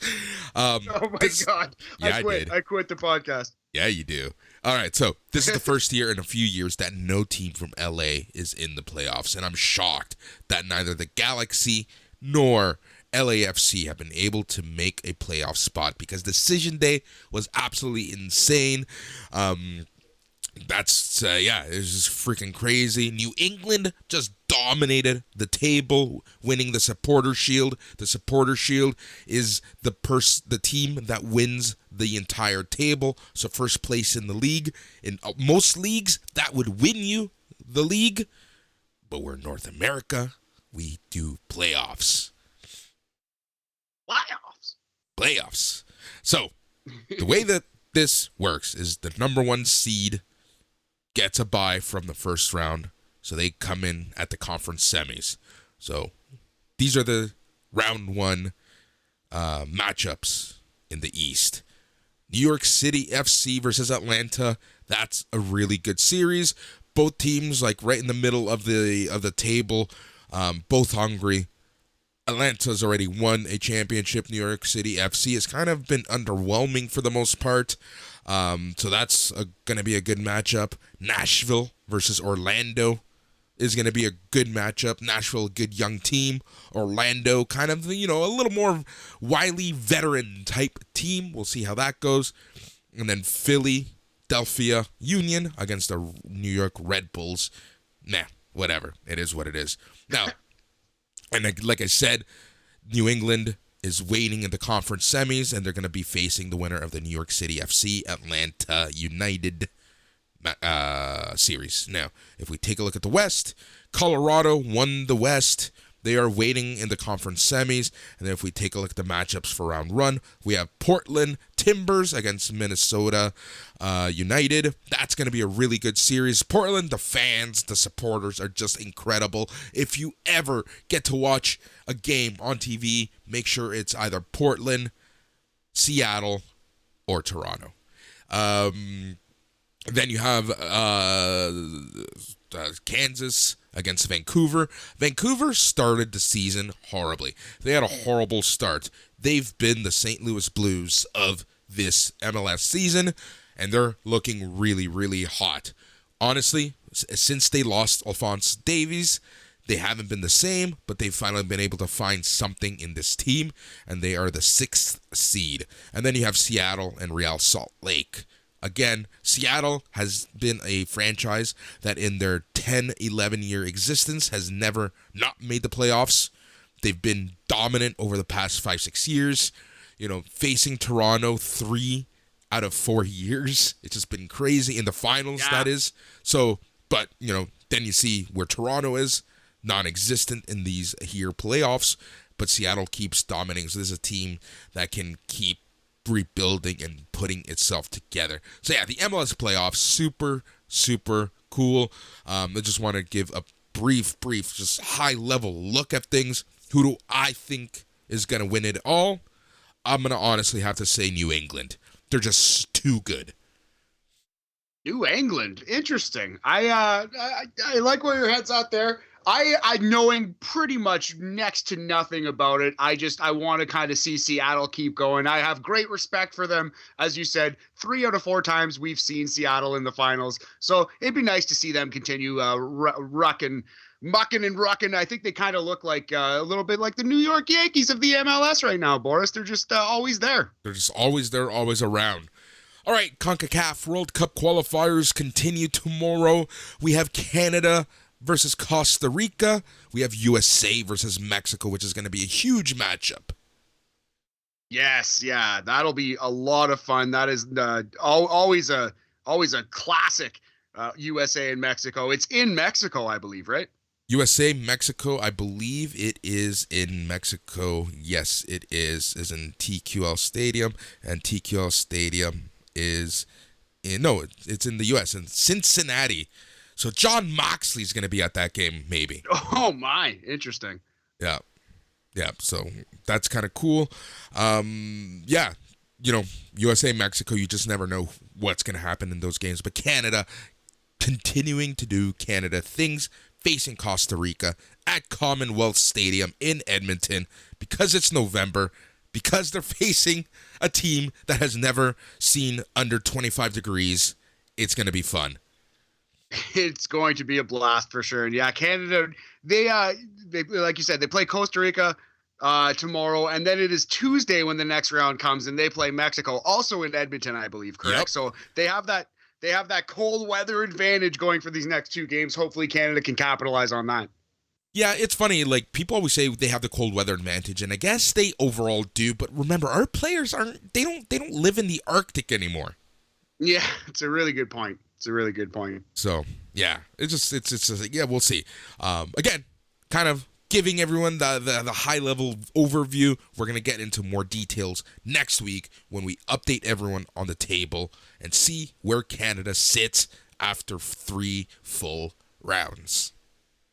Oh my God. Yeah, I quit the podcast. Yeah, you do. All right. So this is the first year in a few years that no team from LA is in the playoffs. And I'm shocked that neither the Galaxy nor LAFC have been able to make a playoff spot because decision day was absolutely insane. That's it was just freaking crazy. New England just dominated the table, winning the Supporter Shield. The Supporter Shield is the team that wins the entire table. So first place in the league. In most leagues, that would win you the league. But we're in North America. We do playoffs. Playoffs. So the way that this works is the number one seed gets a bye from the first round, so they come in at the conference semis. So these are the round one matchups in the East. New York City FC versus Atlanta. That's a really good series. Both teams like right in the middle of the table, both hungry. Atlanta's already won a championship. New York City FC has kind of been underwhelming for the most part. So that's going to be a good matchup. Nashville versus Orlando is going to be a good matchup. Nashville, a good young team. Orlando, kind of, a little more wily veteran type team. We'll see how that goes. And then Philadelphia Union against the New York Red Bulls. Nah, whatever. It is what it is. Now, and like I said, New England is waiting in the conference semis, and they're going to be facing the winner of the New York City FC Atlanta United series. Now, if we take a look at the West, Colorado won the West. They are waiting in the conference semis. And then if we take a look at the matchups for round one, we have Portland Timbers against Minnesota United. That's going to be a really good series. Portland, the fans, the supporters are just incredible. If you ever get to watch a game on TV, make sure it's either Portland, Seattle, or Toronto. Then you have Kansas against Vancouver. Vancouver started the season horribly. They had a horrible start. They've been the St. Louis Blues of this MLS season, and they're looking really, really hot. Honestly, since they lost Alphonse Davies, they haven't been the same, but they've finally been able to find something in this team, and they are the 6th seed. And then you have Seattle and Real Salt Lake. Again, Seattle has been a franchise that in their 10, 11-year existence has never not made the playoffs. They've been dominant over the past 5, 6 years. Facing Toronto 3 out of 4 years. It's just been crazy in the finals, that is. So, but, then you see where Toronto is, non-existent in these here playoffs, but Seattle keeps dominating. So this is a team that can keep rebuilding and putting itself together. So yeah, the MLS playoffs, super, super cool. I just want to give a brief, just high-level look at things. Who do I think is going to win it all? I'm going to honestly have to say New England. They're just too good. New England, interesting. I like where your head's at there. I knowing pretty much next to nothing about it, I want to kind of see Seattle keep going. I have great respect for them. As you said, 3 out of 4 times we've seen Seattle in the finals. So it'd be nice to see them continue mucking and rucking. I think they kind of look like a little bit like the New York Yankees of the MLS right now, Boris. They're just always there. They're just always there, always around. All right, CONCACAF World Cup qualifiers continue tomorrow. We have Canada versus Costa Rica. We have USA versus Mexico, which is going to be a huge matchup. Yes, yeah, that'll be a lot of fun. That is always a classic. USA and Mexico. It's in Mexico, I believe, right? USA, Mexico, I believe it is in Mexico. Yes, it is in TQL Stadium, and TQL Stadium is it's in the U.S., in Cincinnati. So John Moxley's going to be at that game, maybe. Oh, my. Interesting. Yeah. So that's kind of cool. Yeah. USA, Mexico, you just never know what's going to happen in those games. But Canada continuing to do Canada things, facing Costa Rica at Commonwealth Stadium in Edmonton because it's November, because they're facing a team that has never seen under 25 degrees. It's going to be fun. It's going to be a blast for sure. And yeah, Canada, they like you said, they play Costa Rica tomorrow, and then it is Tuesday when the next round comes, and they play Mexico, also in Edmonton, I believe, correct? Yep. So they have that cold weather advantage going for these next 2 games. Hopefully Canada can capitalize on that. Yeah, it's funny. Like, people always say they have the cold weather advantage, and I guess they overall do. But remember, our players they don't live in the Arctic anymore. Yeah, it's a really good point. So yeah, it's just yeah, we'll see. Again, kind of giving everyone the high level overview. We're gonna get into more details next week when we update everyone on the table and see where Canada sits after 3 full rounds.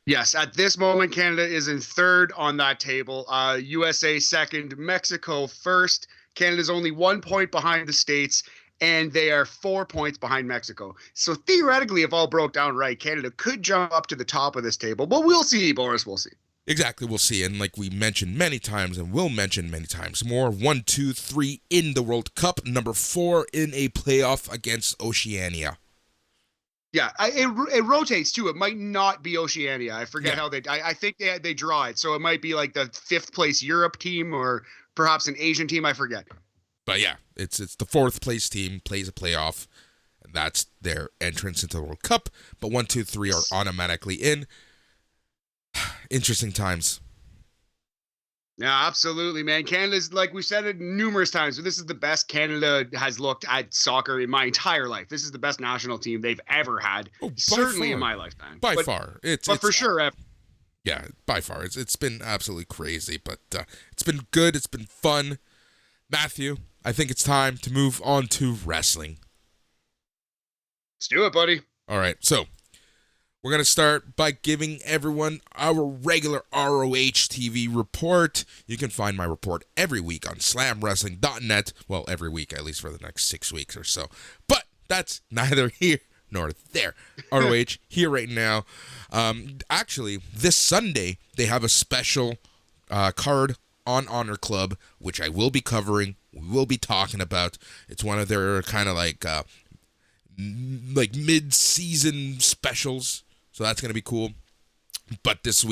Yes, at this moment, Canada is in 3rd on that table. USA 2nd, Mexico 1st. Canada's only 1 point behind the States, and they are 4 points behind Mexico. So theoretically, if all broke down right, Canada could jump up to the top of this table. But we'll see, Boris, we'll see. Exactly, we'll see. And like we mentioned many times and will mention many times more, 1, 2, 3 in the World Cup, number 4 in a playoff against Oceania. Yeah, it rotates too. It might not be Oceania. I forget how I think they draw it. So it might be like the 5th place Europe team or perhaps an Asian team. I forget. But yeah, it's the 4th place team plays a playoff. And that's their entrance into the World Cup. But 1, 2, 3 are automatically in. Interesting times. Yeah, absolutely, man. Canada's, like we said it numerous times, but this is the best Canada has looked at soccer in my entire life. This is the best national team they've ever had, certainly in my lifetime. By far. But for sure. Yeah, by far. It's been absolutely crazy, but it's been good. It's been fun. Matthew, I think it's time to move on to wrestling. Let's do it, buddy. All right, so we're going to start by giving everyone our regular ROH TV report. You can find my report every week on slamwrestling.net. Well, every week, at least for the next 6 weeks or so. But that's neither here nor there. ROH here right now. Actually, this Sunday, they have a special card on Honor Club, which I will be covering. We will be talking about. It's one of their kind of like mid-season specials. So that's going to be cool. But this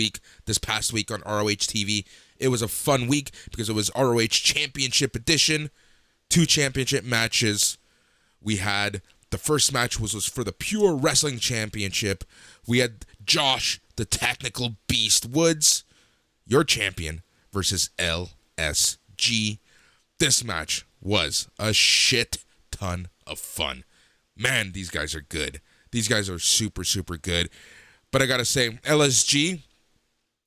past week on ROH TV, it was a fun week because it was ROH Championship Edition. 2 championship matches. We had, the first match was for the Pure Wrestling Championship. We had Josh, the Technical Beast Woods, your champion, versus LSG. This match was a shit ton of fun. Man, these guys are good. These guys are super, super good. But I got to say, LSG,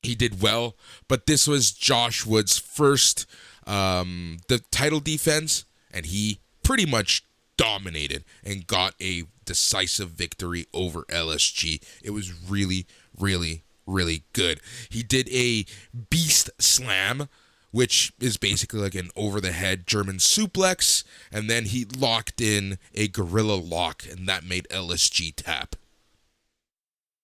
he did well. But this was Josh Wood's first the title defense, and he pretty much dominated and got a decisive victory over LSG. It was really, really, really good. He did a Beast Slam, which is basically like an over-the-head German suplex, and then he locked in a Gorilla Lock, and that made LSG tap.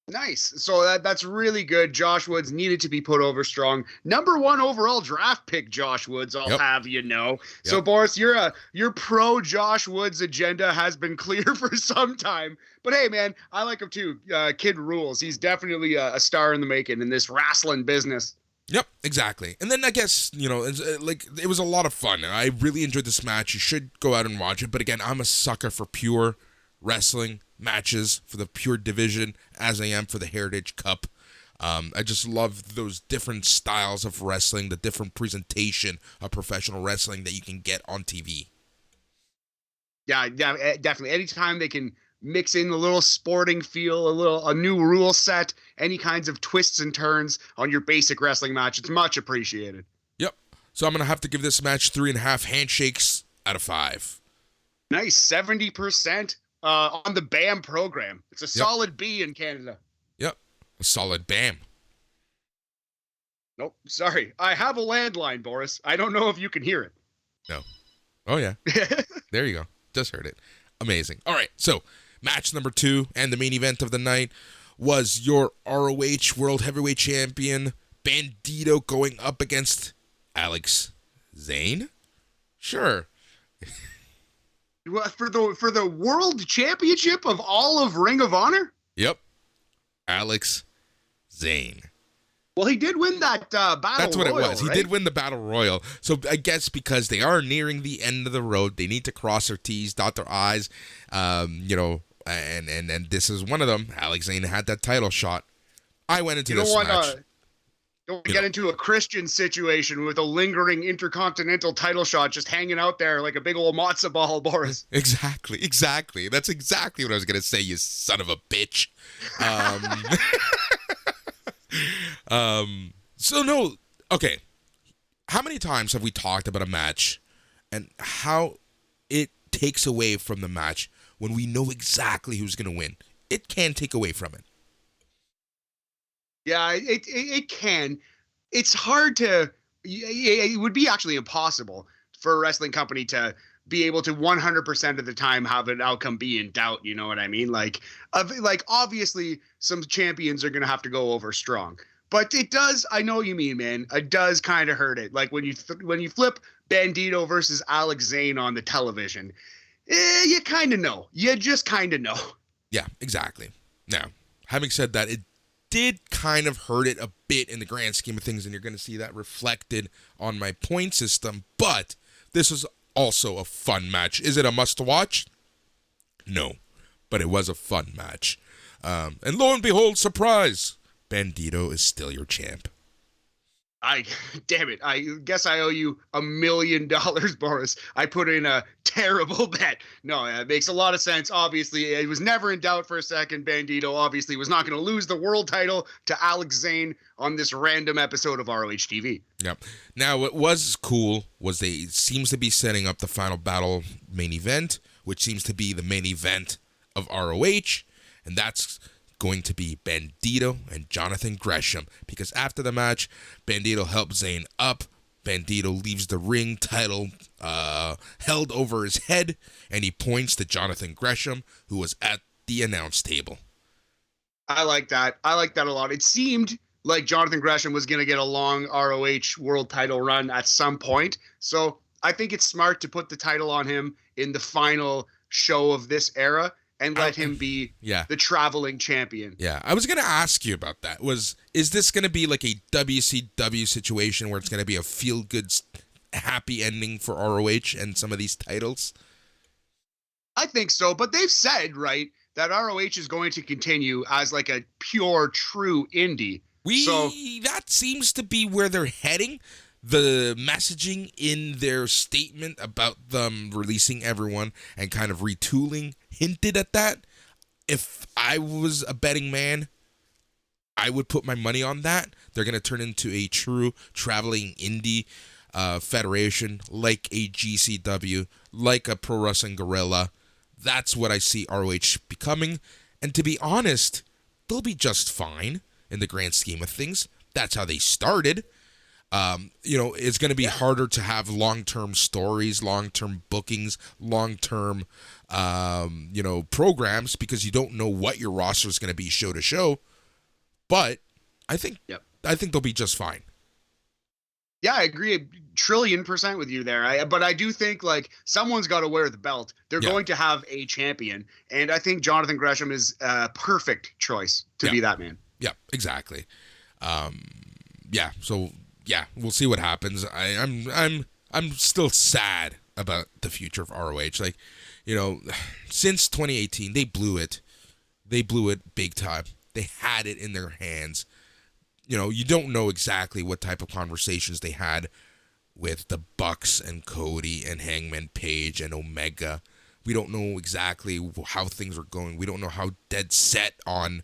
Nice. So that's really good. Josh Woods needed to be put over strong. Number 1 overall draft pick, Josh Woods. I'll Yep. have you know. So Yep. Boris, your pro Josh Woods agenda has been clear for some time. But hey, man, I like him too. Kid rules. He's definitely a star in the making in this rasslin business. Yep, exactly. And then I guess, it was a lot of fun. I really enjoyed this match. You should go out and watch it. But again, I'm a sucker for pure wrestling matches, for the pure division, as I am for the Heritage Cup. I just love those different styles of wrestling, the different presentation of professional wrestling that you can get on TV. Yeah, definitely. Anytime they can mix in a little sporting feel, a new rule set, any kinds of twists and turns on your basic wrestling match, it's much appreciated. Yep. So I'm going to have to give this match 3.5 handshakes out of 5. Nice, 70% on the BAM program. It's a solid B in Canada. Yep. A solid BAM. Nope, sorry. I have a landline, Boris. I don't know if you can hear it. No. Oh, yeah. There you go. Just heard it. Amazing. All right, so match number 2 and the main event of the night was your ROH World Heavyweight Champion Bandito going up against Alex Zane. Sure. For the World Championship of all of Ring of Honor? Yep. Alex Zane. Well, he did win that Battle Royal. That's what it was. Right? He did win the Battle Royal. So I guess because they are nearing the end of the road, they need to cross their T's, dot their I's, and this is one of them. Alex Zane had that title shot. I went into this match. Don't get into a Christian situation with a lingering intercontinental title shot just hanging out there like a big old matzo ball, Boris. Exactly. That's exactly what I was going to say, you son of a bitch. So no, okay. How many times have we talked about a match and how it takes away from the match when we know exactly who's going to win? It can take away from it. Yeah, it can. It's hard to. It would be actually impossible for a wrestling company to be able to 100% of the time have an outcome be in doubt. You know what I mean? Like obviously some champions are gonna have to go over strong, but it does. I know what you mean, man. It does kind of hurt it. Like when you flip Bandito versus Alex Zane on the television, you kind of know. You just kind of know. Yeah, exactly. Now, having said that, it did kind of hurt it a bit in the grand scheme of things, and you're going to see that reflected on my point system, but this was also a fun match. Is it a must-watch? No, but it was a fun match. And lo and behold, surprise, Bandito is still your champ. Damn it. I guess I owe you $1 million, Boris. I put in a terrible bet. No, it makes a lot of sense. Obviously, it was never in doubt for a second. Bandito obviously was not going to lose the world title to Alex Zane on this random episode of ROH TV. Yep. Now, what was cool was they seems to be setting up the Final Battle main event, which seems to be the main event of ROH, and that's going to be Bandito and Jonathan Gresham, because after the match, Bandito helps Zane up. Bandito leaves the ring, title held over his head, and he points to Jonathan Gresham, who was at the announce table. I like that. I like that a lot. It seemed like Jonathan Gresham was going to get a long ROH world title run at some point, so I think it's smart to put the title on him in the final show of this era and let him be the traveling champion. Yeah, I was going to ask you about that. Is this going to be like a WCW situation where it's going to be a feel-good, happy ending for ROH and some of these titles? I think so, but they've said, right, that ROH is going to continue as like a pure, true indie. That seems to be where they're heading. The messaging in their statement about them releasing everyone and kind of retooling hinted at that. If I was a betting man, I would put my money on that. They're going to turn into a true traveling indie federation, like a GCW, like a Pro Wrestling Guerrilla. That's what I see ROH becoming. And to be honest, they'll be just fine in the grand scheme of things. That's how they started. It's going to be harder to have long-term stories, long-term bookings, long-term, programs, because you don't know what your roster is going to be show to show. But I think Yep. they'll be just fine. Yeah, I agree 1,000,000,000% with you there. But I do think like someone's got to wear the belt. They're Yeah. going to have a champion, and I think Jonathan Gresham is a perfect choice to be that man. Yeah, exactly. Yeah, so yeah, we'll see what happens. I'm still sad about the future of ROH. Like, since 2018, they blew it. They blew it big time. They had it in their hands. You don't know exactly what type of conversations they had with the Bucks and Cody and Hangman Page and Omega. We don't know exactly how things are going. We don't know how dead set on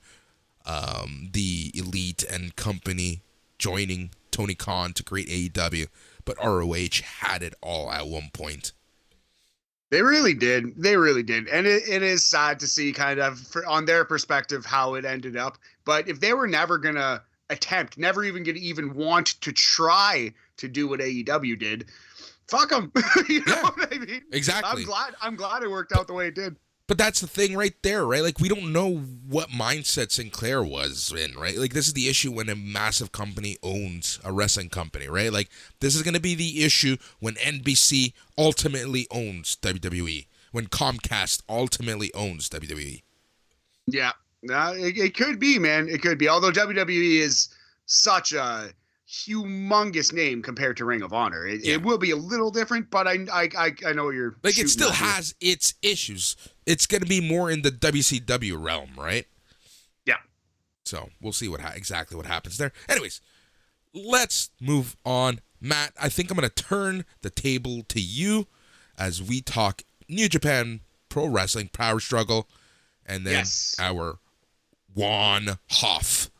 the Elite and company joining Tony Khan to create AEW, but ROH had it all at one point. They really did. And it is sad to see kind of on their perspective how it ended up. But if they were never going to attempt, never even going to even want to try to do what AEW did, fuck them. You know what I mean? Exactly. I'm glad it worked out the way it did. But that's the thing right there, right? Like, we don't know what mindset Sinclair was in, right? Like, this is the issue when a massive company owns a wrestling company, right? Like, this is going to be the issue when NBC ultimately owns WWE, when Comcast ultimately owns WWE. Yeah, it could be, man. It could be. Although WWE is such a humongous name compared to Ring of Honor. It will be a little different, but I know what you're like. It still has its issues. It's going to be more in the WCW realm, right? Yeah. So we'll see exactly what happens there. Anyways, let's move on. Matt, I think I'm going to turn the table to you as we talk New Japan Pro Wrestling Power Struggle, and then our Juan Hoff.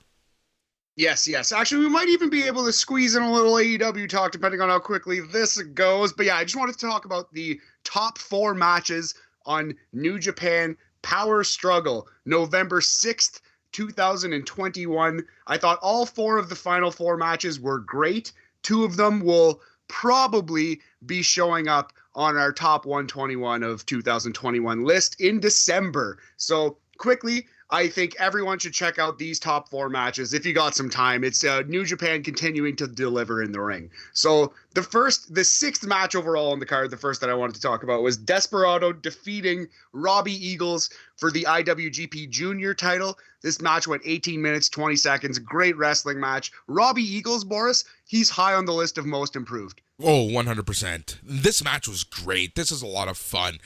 Yes. Actually, we might even be able to squeeze in a little AEW talk depending on how quickly this goes. But yeah, I just wanted to talk about the top 4 matches on New Japan Power Struggle, November 6th, 2021. I thought all 4 of the final 4 matches were great. 2 of them will probably be showing up on our top 121 of 2021 list in December. So quickly, I think everyone should check out these top 4 matches if you got some time. It's New Japan continuing to deliver in the ring. So the 6th match overall on the card, the first that I wanted to talk about, was Desperado defeating Robbie Eagles for the IWGP Junior title. This match went 18 minutes, 20 seconds. Great wrestling match. Robbie Eagles, Boris, he's high on the list of most improved. Oh, 100%. This match was great. This is a lot of fun.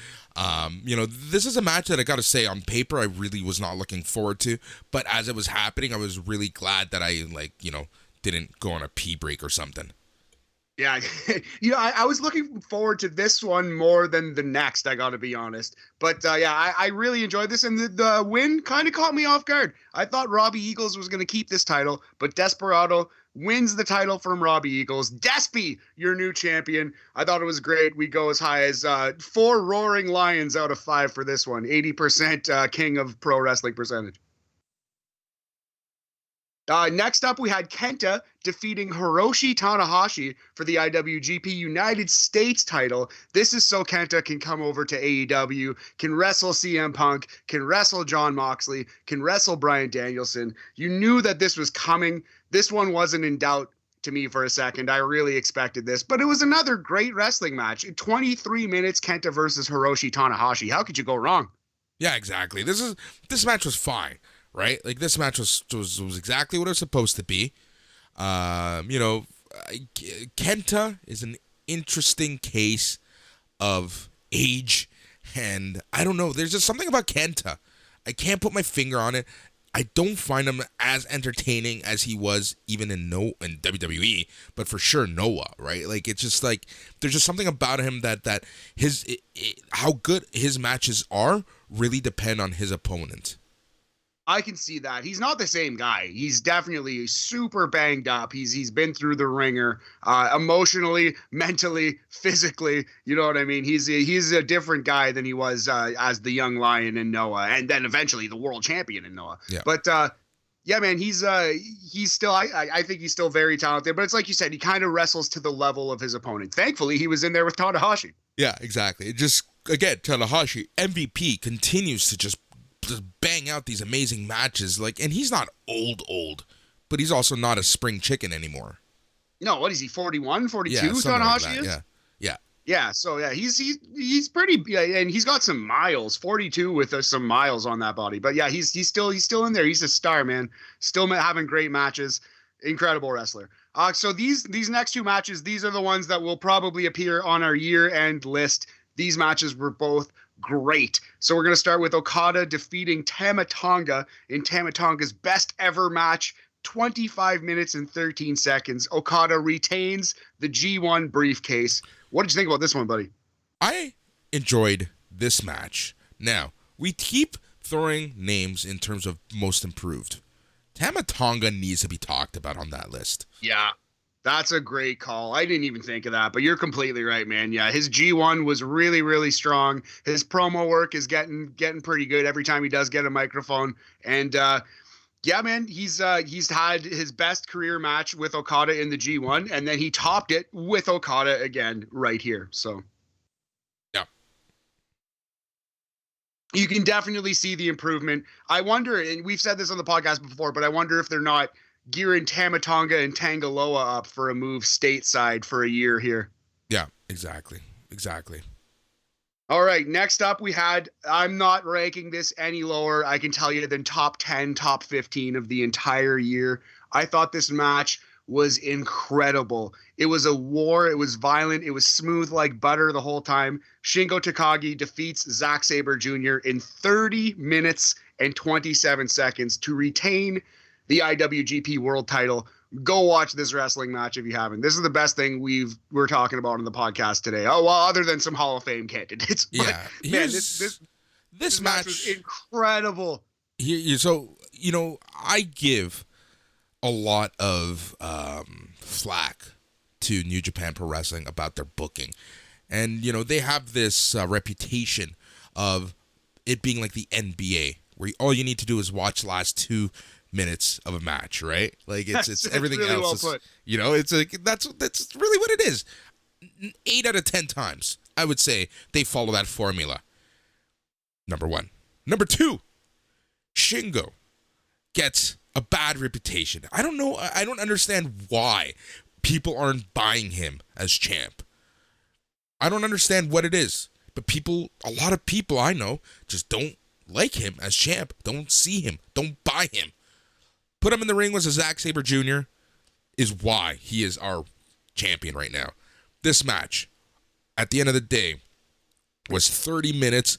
This is a match that I got to say on paper I really was not looking forward to, but as it was happening, I was really glad that I didn't go on a pee break or something. Yeah, I was looking forward to this one more than the next, I got to be honest. But I really enjoyed this, and the win kind of caught me off guard. I thought Robbie Eagles was going to keep this title, but Desperado wins the title from Robbie Eagles. Despy, your new champion. I thought it was great. We go as high as 4 roaring lions out of 5 for this one. 80% king of pro wrestling percentage. Next up, we had Kenta defeating Hiroshi Tanahashi for the IWGP United States title. This is so Kenta can come over to AEW, can wrestle CM Punk, can wrestle Jon Moxley, can wrestle Bryan Danielson. You knew that this was coming. This one wasn't in doubt to me for a second. I really expected this, but it was another great wrestling match. 23 minutes, Kenta versus Hiroshi Tanahashi. How could you go wrong? Yeah, exactly. This match was fine. Right? Like, this match was exactly what it was supposed to be. Kenta is an interesting case of age, and I don't know. There's just something about Kenta. I can't put my finger on it. I don't find him as entertaining as he was even in WWE, but for sure Noah, right? Like, it's just like there's just something about him that how good his matches are really depend on his opponent. I can see that. He's not the same guy. He's definitely super banged up. He's been through the ringer, emotionally, mentally, physically. You know what I mean? He's a different guy than he was as the young lion in Noah, and then eventually the world champion in Noah. Yeah. But yeah, man, he's still. I think he's still very talented. But it's like you said, he kind of wrestles to the level of his opponent. Thankfully, he was in there with Tanahashi. Yeah, exactly. It just again, Tanahashi MVP continues to just bang bang out these amazing matches. Like, and he's not old, but he's also not a spring chicken anymore. No, what is he? 41, 42? Yeah, something like that. Is? Yeah. Yeah, so yeah, he's pretty, yeah, and he's got some miles, 42 with some miles on that body. But yeah, he's still in there. He's a star, man. Still having great matches. Incredible wrestler. So these next two matches, these are the ones that will probably appear on our year-end list. These matches were both great. So we're going to start with Okada defeating Tama Tonga in Tama Tonga's best ever match, 25 minutes and 13 seconds. Okada retains the G1 briefcase. What did you think about this one, buddy? I enjoyed this match. Now, we keep throwing names in terms of most improved. Tama Tonga needs to be talked about on that list. Yeah, that's a great call. I didn't even think of that, but you're completely right, man. Yeah, his G1 was really, really strong. His promo work is getting pretty good every time he does get a microphone. And yeah, man, he's had his best career match with Okada in the G1, and then he topped it with Okada again right here. So yeah, you can definitely see the improvement. I wonder, and we've said this on the podcast before, but I wonder if they're not gearing Tama Tonga and Tangaloa up for a move stateside for a year here. Yeah, exactly. All right, next up we had, I'm not ranking this any lower, I can tell you, than top 10, top 15 of the entire year. I thought this match was incredible. It was a war, it was violent, it was smooth like butter the whole time. Shingo Takagi defeats Zack Sabre Jr. in 30 minutes and 27 seconds to retain the IWGP World title. Go watch this wrestling match if you haven't. This is the best thing we're talking about on the podcast today. Oh, well, other than some Hall of Fame candidates. Yeah, but, man, this match was incredible. So, I give a lot of flack to New Japan Pro Wrestling about their booking. And, they have this reputation of it being like the NBA, where all you need to do is watch the last 2 minutes of a match, right? Like it's everything really else well is, it's like that's really what it is. 8 out of 10 times, I would say, they follow that formula. Number 1. Number 2, Shingo gets a bad reputation. I don't know. I don't understand why people aren't buying him as champ. I don't understand what it is, but a lot of people I know just don't like him as champ. Don't see him. Don't buy him. Put him in the ring with Zack Sabre Jr. is why he is our champion right now. This match, at the end of the day, was 30 minutes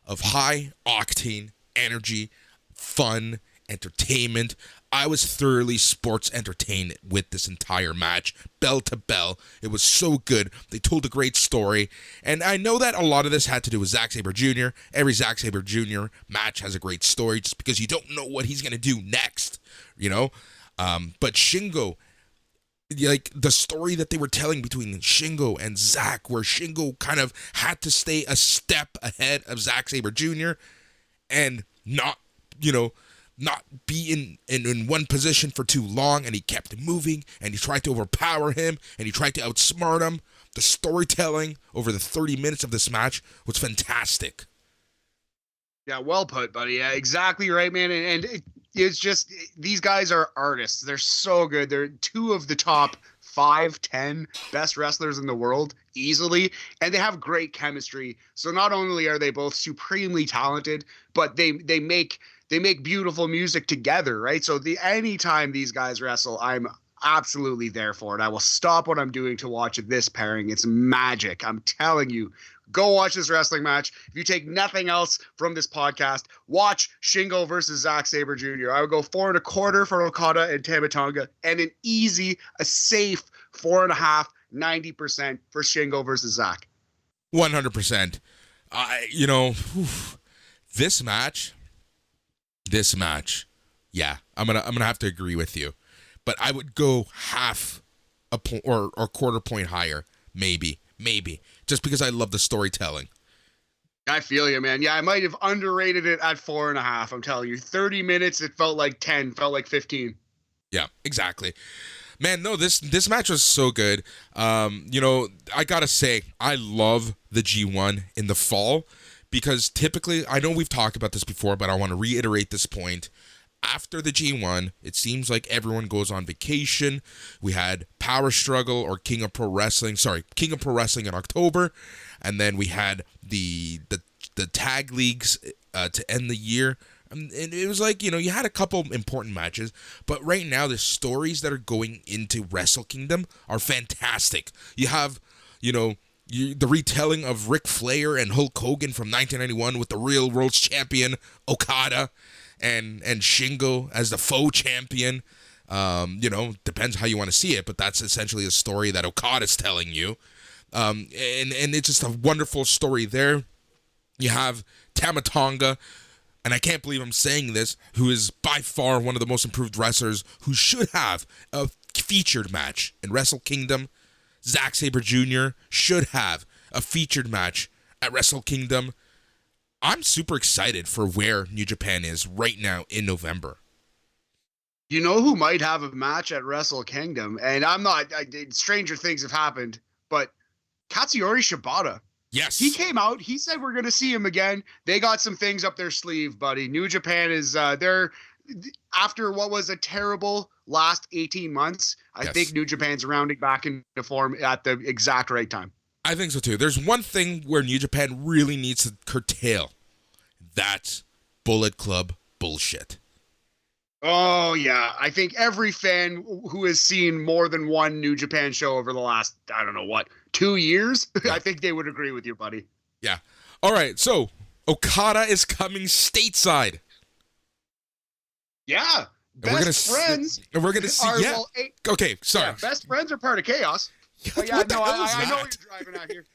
of high-octane energy, fun, entertainment. I was thoroughly sports entertained with this entire match, bell to bell. It was so good. They told a great story. And I know that a lot of this had to do with Zack Sabre Jr. Every Zack Sabre Jr. match has a great story just because you don't know what he's going to do next, But Shingo, like the story that they were telling between Shingo and Zack, where Shingo kind of had to stay a step ahead of Zack Sabre Jr. and not be in one position for too long, and he kept moving, and he tried to overpower him, and he tried to outsmart him. The storytelling over the 30 minutes of this match was fantastic. Yeah, well put, buddy. Yeah, exactly right, man. And it's just, these guys are artists. They're so good. They're 2 of the top 5, 10 best wrestlers in the world easily, and they have great chemistry. So not only are they both supremely talented, but they make beautiful music together, right? So anytime these guys wrestle, I'm absolutely there for it. I will stop what I'm doing to watch this pairing. It's magic. I'm telling you. Go watch this wrestling match. If you take nothing else from this podcast, watch Shingo versus Zack Sabre Jr. I would go 4.25 for Okada and Tama Tonga, and a safe 4.5, 90% for Shingo versus Zack. 100%. This match, yeah, I'm gonna have to agree with you, but I would go half a point or quarter point higher, maybe, just because I love the storytelling. I feel you, man. Yeah, I might have underrated it at 4.5. I'm telling you, 30 minutes, it felt like 10, felt like 15. Yeah, exactly. Man, no, this match was so good. I gotta say, I love the G1 in the fall because typically, I know we've talked about this before, but I want to reiterate this point. After the G1, it seems like everyone goes on vacation. We had Power Struggle or King of Pro Wrestling in October, and then we had the tag leagues to end the year. And it was like, you had a couple important matches, but right now the stories that are going into Wrestle Kingdom are fantastic. You have, the retelling of Ric Flair and Hulk Hogan from 1991 with the real world champion Okada and Shingo as the faux champion. Depends how you want to see it, but that's essentially a story that Okada's telling you. And it's just a wonderful story there. You have Tama Tonga, and I can't believe I'm saying this, who is by far one of the most improved wrestlers, who should have a featured match in Wrestle Kingdom. Zack Sabre Jr. should have a featured match at Wrestle Kingdom. I'm super excited for where New Japan is right now in November. You know who might have a match at Wrestle Kingdom? And stranger things have happened, but Katsuyori Shibata. Yes. He came out. He said we're going to see him again. They got some things up their sleeve, buddy. New Japan is they're after what was a terrible last 18 months. I think New Japan's rounding back into form at the exact right time. I think so too. There's one thing where New Japan really needs to curtail. That's Bullet Club bullshit. Oh, yeah. I think every fan who has seen more than one New Japan show over the last, 2 years, I think they would agree with you, buddy. Yeah. All right. So Okada is coming stateside. Yeah. Best friends. And we're going to see. Okay. Sorry. Yeah, best friends are part of Chaos. I know what you're driving at here.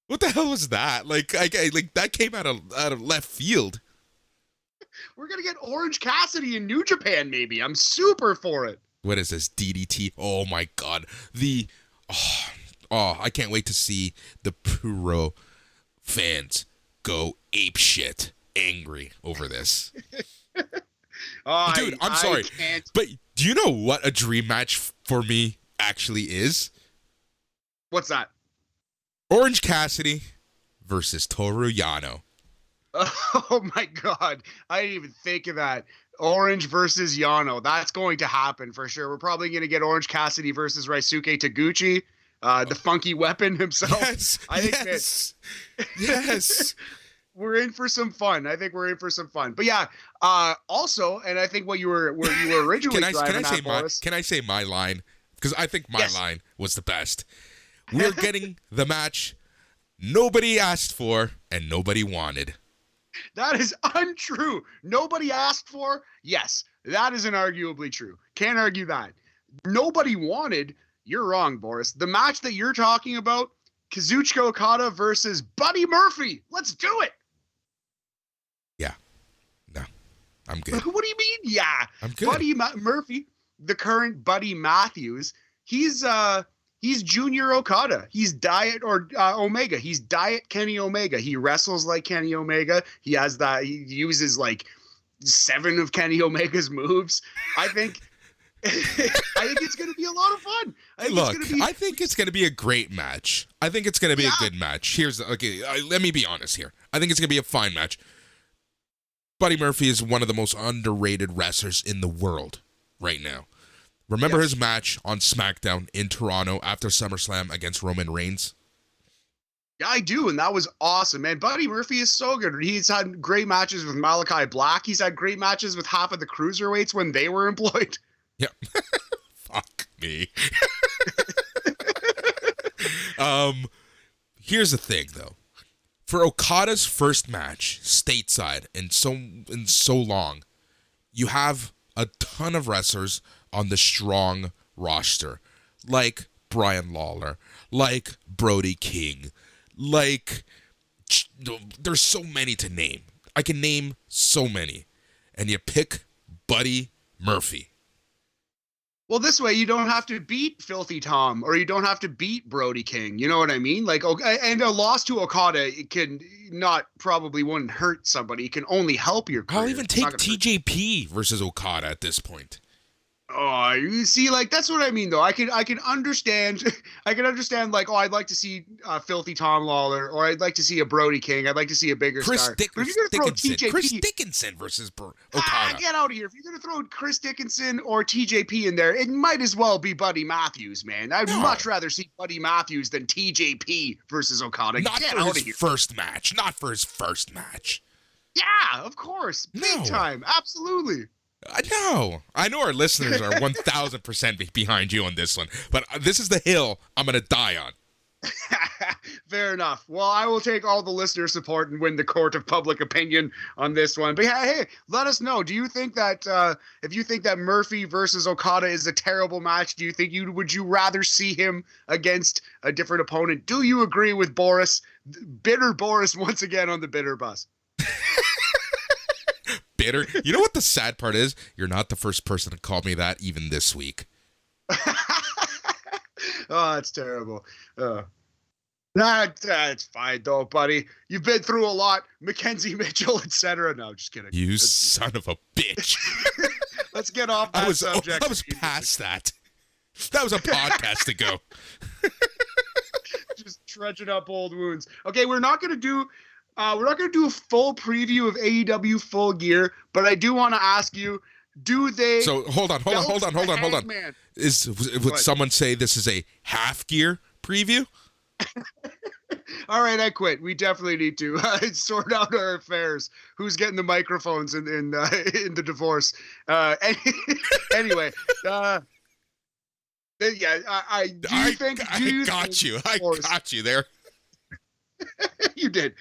What the hell was that? Like that came out of left field. We're gonna get Orange Cassidy in New Japan, maybe. I'm super for it. What is this, DDT? Oh my god. I can't wait to see the Puro fans go apeshit angry over this. Dude, I'm sorry. But do you know what a dream match for me actually is? What's that? Orange Cassidy versus Toru Yano. Oh my god. I didn't even think of that. Orange versus Yano. That's going to happen for sure. We're probably going to get Orange Cassidy versus Raisuke Taguchi, the funky weapon himself. Yes. I think yes. We're in for some fun. I think we're in for some fun. But yeah, also, and I think where you were originally can I say my line? Because I think my line was the best. We're getting the match nobody asked for and nobody wanted. That is untrue. Nobody asked for? Yes, that is inarguably true. Can't argue that. Nobody wanted? You're wrong, Boris. The match that you're talking about, Kazuchika Okada versus Buddy Murphy. Let's do it. Yeah. No, I'm good. What do you mean? Yeah. I'm good. Buddy Murphy, the current Buddy Matthews, he's Junior Okada. He's Diet Omega. He's Diet Kenny Omega. He wrestles like Kenny Omega. He uses like 7 of Kenny Omega's moves. I think it's going to be a lot of fun. I think it's going to be a great match. I think it's going to be a good match. Let me be honest here. I think it's going to be a fine match. Buddy Murphy is one of the most underrated wrestlers in the world right now. Remember his match on SmackDown in Toronto after SummerSlam against Roman Reigns? Yeah, I do, and that was awesome, man. Buddy Murphy is so good. He's had great matches with Malachi Black. He's had great matches with half of the cruiserweights when they were employed. Yep. Fuck me. Here's the thing, though. For Okada's first match stateside in so long, you have a ton of wrestlers on the strong roster, like Brian Lawler, like Brody King, there's so many to name. I can name so many, and you pick Buddy Murphy. Well, this way you don't have to beat Filthy Tom, or you don't have to beat Brody King. You know what I mean? And a loss to Okada, wouldn't hurt somebody. It can only help your career. I'll even take TJP versus Okada at this point. Oh, you see, like that's what I mean, though. I can understand, I can understand, like, oh, I'd like to see Filthy Tom Lawler, or I'd like to see a Brody King, I'd like to see a bigger star. But if you're gonna throw TJP, Chris Dickinson versus Okada. Get out of here! If you're gonna throw Chris Dickinson or TJP in there, it might as well be Buddy Matthews, man. I'd much rather see Buddy Matthews than TJP versus Okada. Not for his first match. Not for his first match. Yeah, of course, big time, absolutely. I know our listeners are 1,000% behind you on this one, but this is the hill I'm going to die on. Fair enough. Well, I will take all the listener support and win the court of public opinion on this one. But hey, let us know. Do you think that if you think that Murphy versus Okada is a terrible match, do you think would you rather see him against a different opponent? Do you agree with Boris? Bitter Boris once again on the bitter bus. Bitter. You know what the sad part is? You're not the first person to call me that even this week. Oh, that's terrible. That's fine though, buddy. You've been through a lot. Mackenzie Mitchell, etc. No, just kidding. You son of a bitch. Let's get off that subject. I was past that. That was a podcast ago. Just trudging up old wounds. Okay, we're not gonna do a full preview of AEW Full Gear, but I do want to ask you, do they... So, hold on. Would someone say this is a half gear preview? All right, I quit. We definitely need to sort out our affairs. Who's getting the microphones in the divorce? Anyway, yeah, I got you there. You did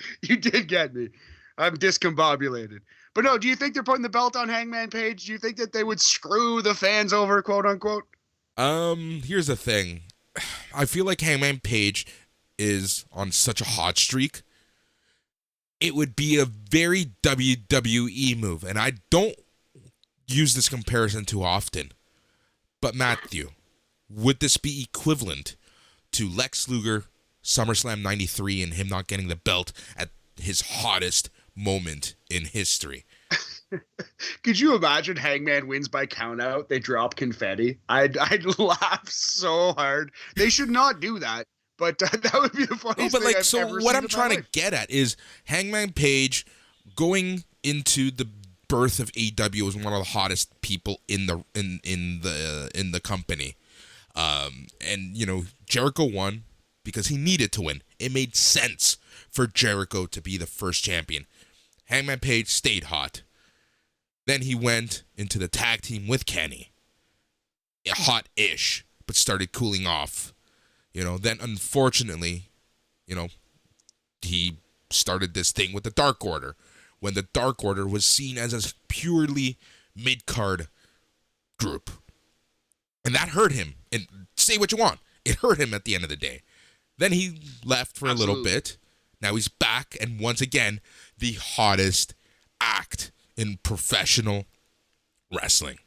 get me. I'm discombobulated. But no, do you think they're putting the belt on Hangman Page? Do you think that they would screw the fans over, quote unquote? Here's the thing. I feel like Hangman Page is on such a hot streak. It would be a very WWE move, and I don't use this comparison too often. But Matthew, would this be equivalent to Lex Luger, SummerSlam 93, and him not getting the belt at his hottest moment in history? Could you imagine Hangman wins by countout? They drop confetti. I'd laugh so hard. They should not do that, but that would be the funniest thing I've ever seen. What I'm trying to get at is Hangman Page going into the birth of AEW as one of the hottest people in the company, and you know Jericho won because he needed to win. It made sense for Jericho to be the first champion. Hangman Page stayed hot. Then he went into the tag team with Kenny. Hot-ish, but started cooling off. You know, then unfortunately, you know, he started this thing with the Dark Order, when the Dark Order was seen as a purely mid-card group. And that hurt him. And say what you want, it hurt him at the end of the day. Then he left for a little bit. Now he's back, and once again, the hottest act in professional wrestling.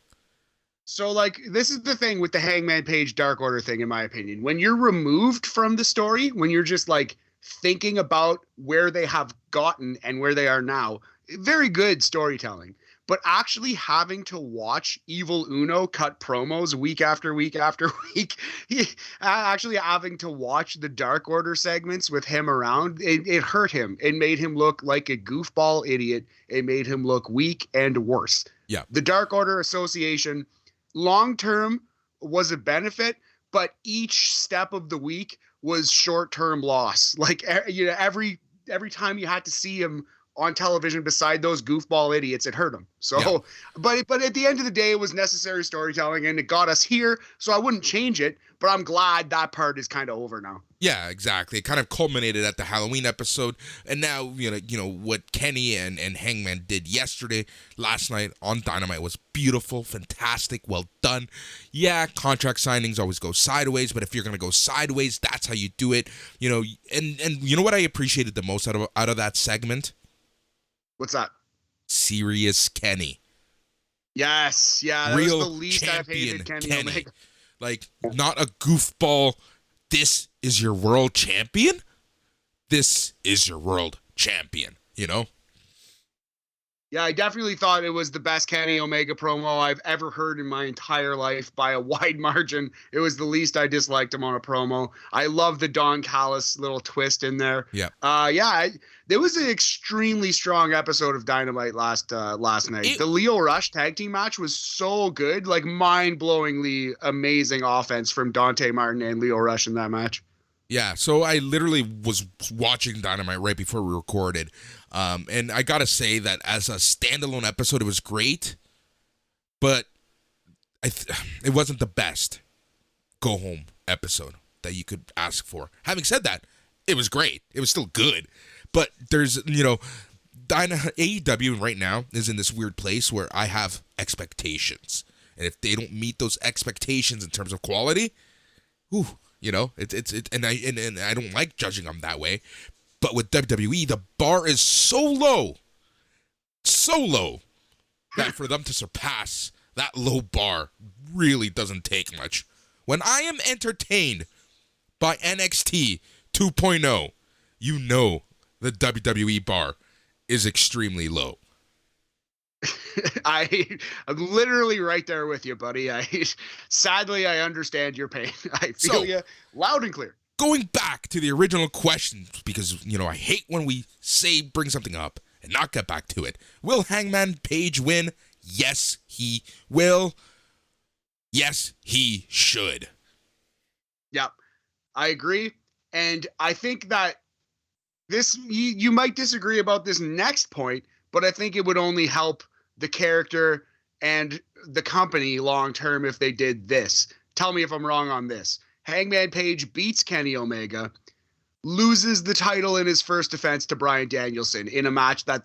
So, like, this is the thing with the Hangman Page Dark Order thing, in my opinion. When you're removed from the story, when you're just, like, thinking about where they have gotten and where they are now, very good storytelling. But actually having to watch Evil Uno cut promos week after week after week, actually having to watch the Dark Order segments with him around, it hurt him. It made him look like a goofball idiot. It made him look weak and worse. Yeah. The Dark Order Association, long-term, was a benefit, but each step of the week was short-term loss. Like, you know, every time you had to see him on television beside those goofball idiots, it hurt him. So, yeah. But at the end of the day, it was necessary storytelling, and it got us here. So I wouldn't change it, but I'm glad that part is kind of over now. Yeah, exactly. It kind of culminated at the Halloween episode, and now you know what Kenny and Hangman did last night on Dynamite was beautiful, fantastic, well done. Yeah, contract signings always go sideways, but if you're gonna go sideways, that's how you do it. You know, and you know what I appreciated the most out of that segment? What's that? Serious Kenny. Yes, yeah, that real was the least I've hated Kenny Omega. Like, not a goofball, this is your world champion? This is your world champion, you know? Yeah, I definitely thought it was the best Kenny Omega promo I've ever heard in my entire life by a wide margin. It was the least I disliked him on a promo. I love the Don Callis little twist in there. Yeah. There was an extremely strong episode of Dynamite last night. The Lio Rush tag team match was so good, like mind-blowingly amazing offense from Dante Martin and Lio Rush in that match. Yeah, so I literally was watching Dynamite right before we recorded. And I gotta say that as a standalone episode, it was great, but it wasn't the best go-home episode that you could ask for. Having said that, it was great. It was still good. But there's, AEW right now is in this weird place where I have expectations. And if they don't meet those expectations in terms of quality, and I don't like judging them that way. But with WWE, the bar is so low, that for them to surpass that low bar really doesn't take much. When I am entertained by NXT 2.0, you know the WWE bar is extremely low. I'm literally right there with you, buddy. Sadly, I understand your pain. I feel you loud and clear. Going back to the original question, because, I hate when we bring something up and not get back to it. Will Hangman Page win? Yes, he will. Yes, he should. Yep, I agree. And I think that you might disagree about this next point, but I think it would only help the character and the company long term if they did this. Tell me if I'm wrong on this. Hangman Page beats Kenny Omega, loses the title in his first defense to Bryan Danielson in a match that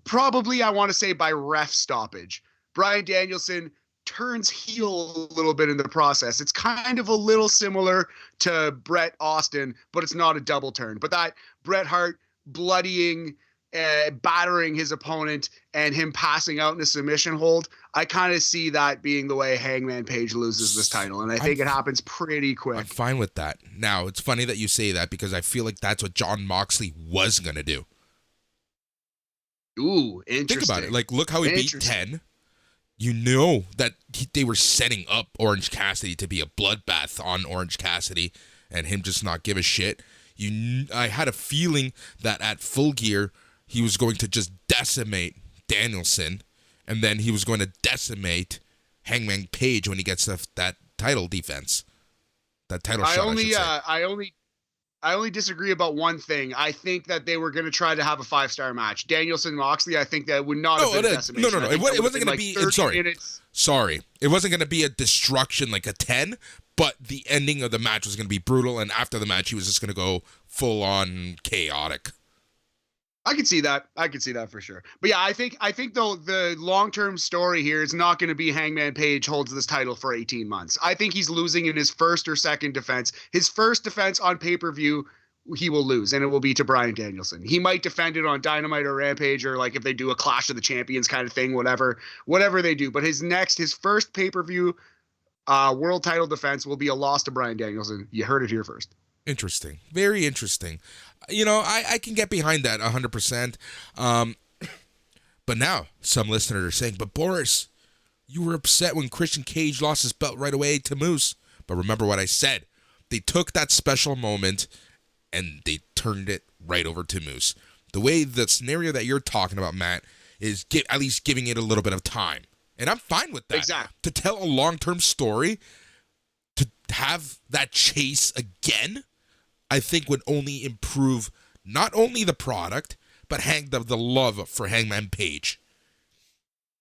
probably, I want to say, by ref stoppage. Bryan Danielson turns heel a little bit in the process. It's kind of a little similar to Bret Austin, but it's not a double turn. But that Bret Hart bloodying, battering his opponent and him passing out in a submission hold, I kind of see that being the way Hangman Page loses this title, and I think it happens pretty quick. I'm fine with that. Now, it's funny that you say that because I feel like that's what Jon Moxley was going to do. Ooh, interesting. Think about it. Like, look how he beat 10. You know that they were setting up Orange Cassidy to be a bloodbath on Orange Cassidy and him just not give a shit. I had a feeling that at Full Gear, he was going to just decimate Danielson, and then he was going to decimate Hangman Page when he gets that title defense. That title shot, I should say. I only disagree about one thing. I think that they were going to try to have a 5-star match. Danielson Moxley, I think that would not have been a decimation. No. It wasn't going to be. Sorry. It wasn't going to be a destruction like a 10, but the ending of the match was going to be brutal, and after the match, he was just going to go full on chaotic. I could see that. For sure. But yeah, I think though the long-term story here is not going to be Hangman Page holds this title for 18 months. I think he's losing in his first or second defense. His first defense on pay-per-view, he will lose, and it will be to Bryan Danielson. He might defend it on Dynamite or Rampage, or like if they do a Clash of the Champions kind of thing, whatever they do. But his first pay-per-view world title defense will be a loss to Bryan Danielson. You heard it here first. Interesting. Very interesting. I can get behind that 100%. But now some listeners are saying, but Boris, you were upset when Christian Cage lost his belt right away to Moose. But remember what I said. They took that special moment and they turned it right over to Moose. The way the scenario that you're talking about, Matt, is at least giving it a little bit of time. And I'm fine with that. Exactly. To tell a long-term story, to have that chase again, I think would only improve not only the product, but the love for Hangman Page.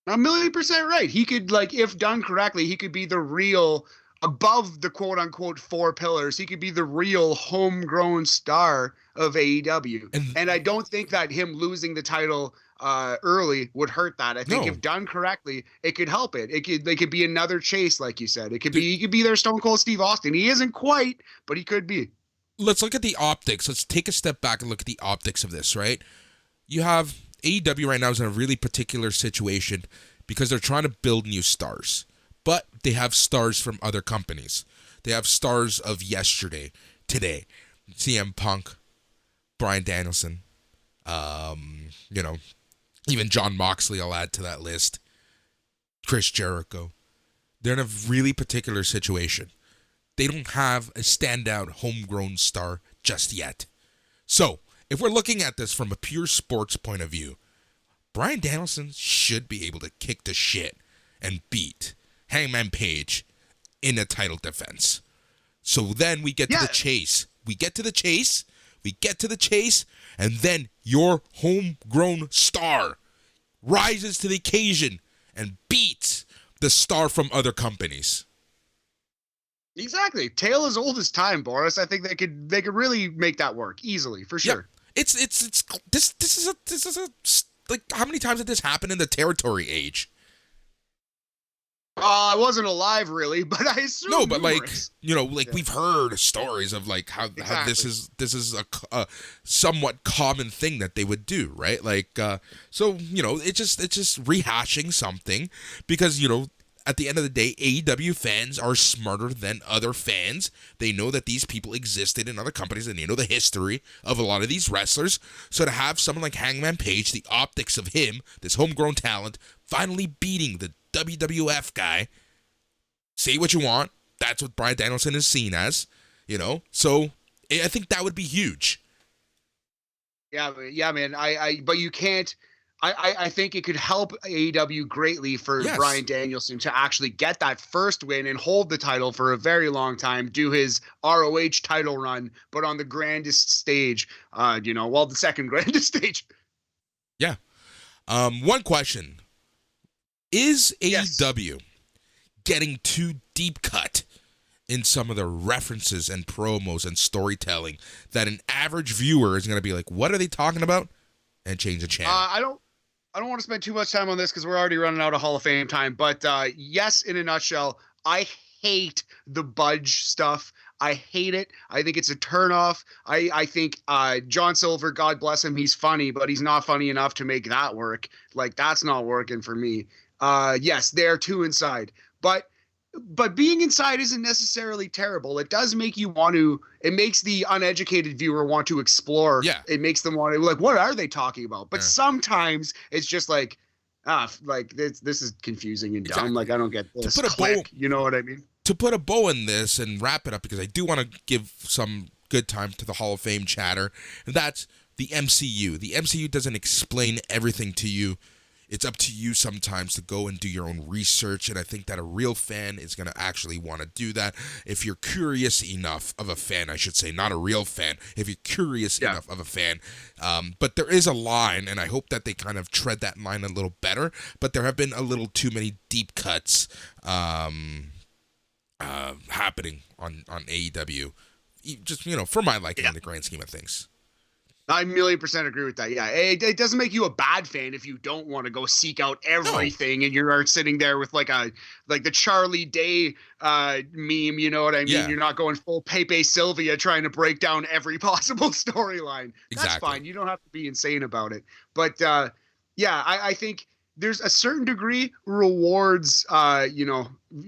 1,000,000% right. He could, if done correctly, he could be the real, above the quote-unquote 4 pillars, he could be the real homegrown star of AEW. And I don't think that him losing the title early would hurt that. I think if done correctly, it could help it. They could be another chase, like you said. He could be their Stone Cold Steve Austin. He isn't quite, but he could be. Let's look at the optics. Let's take a step back and look at the optics of this, right? You have AEW right now is in a really particular situation because they're trying to build new stars. But they have stars from other companies. They have stars of yesterday, today. CM Punk, Bryan Danielson, Even John Moxley, I'll add to that list. Chris Jericho. They're in a really particular situation. They don't have a standout homegrown star just yet. So, if we're looking at this from a pure sports point of view, Bryan Danielson should be able to kick the shit and beat Hangman Page in a title defense. So then we get to the chase. We get to the chase, and then your homegrown star rises to the occasion and beats the star from other companies. Exactly. Tale as old as time, Boris. I think they could really make that work easily, for sure. Yeah. This is a like, how many times did this happen in the territory age? I wasn't alive really, but I assume. No, but numerous. We've heard stories of like how this is a somewhat common thing that they would do, right? So it's just rehashing something because at the end of the day, AEW fans are smarter than other fans. They know that these people existed in other companies and they know the history of a lot of these wrestlers. So to have someone like Hangman Page, the optics of him, this homegrown talent, finally beating the WWF guy, say what you want, that's what Bryan Danielson is seen as, so I think that would be huge. Yeah, man. But you can't. I think it could help AEW greatly for Bryan Danielson to actually get that first win and hold the title for a very long time, do his ROH title run, but on the grandest stage, the second grandest stage. Yeah. One question. Is AEW getting too deep cut in some of the references and promos and storytelling that an average viewer is going to be like, what are they talking about? And change the channel. I don't want to spend too much time on this because we're already running out of Hall of Fame time. But yes, in a nutshell, I hate the budge stuff. I hate it. I think it's a turnoff. I think John Silver, God bless him, he's funny, but he's not funny enough to make that work. Like, that's not working for me. Yes, they're too inside. But being inside isn't necessarily terrible. It does make you want to, it makes the uneducated viewer want to explore. Yeah. It makes them want to, like, what are they talking about? But sometimes it's just like, this is confusing and dumb. Exactly. Like, I don't get this. To put a bow, you know what I mean? To put a bow in this and wrap it up, because I do want to give some good time to the Hall of Fame chatter, and that's the MCU. The MCU doesn't explain everything to you. It's up to you sometimes to go and do your own research, and I think that a real fan is going to actually want to do that. If you're curious enough of a fan, I should say, not a real fan, if you're curious enough of a fan. But there is a line, and I hope that they kind of tread that line a little better, but there have been a little too many deep cuts happening on AEW, just, for my liking in the grand scheme of things. I 1,000,000% agree with that. Yeah, it doesn't make you a bad fan if you don't want to go seek out everything and you're sitting there with like the Charlie Day meme. You know what I mean? Yeah. You're not going full Pepe Sylvia trying to break down every possible storyline. That's fine. You don't have to be insane about it. But I think there's a certain degree rewards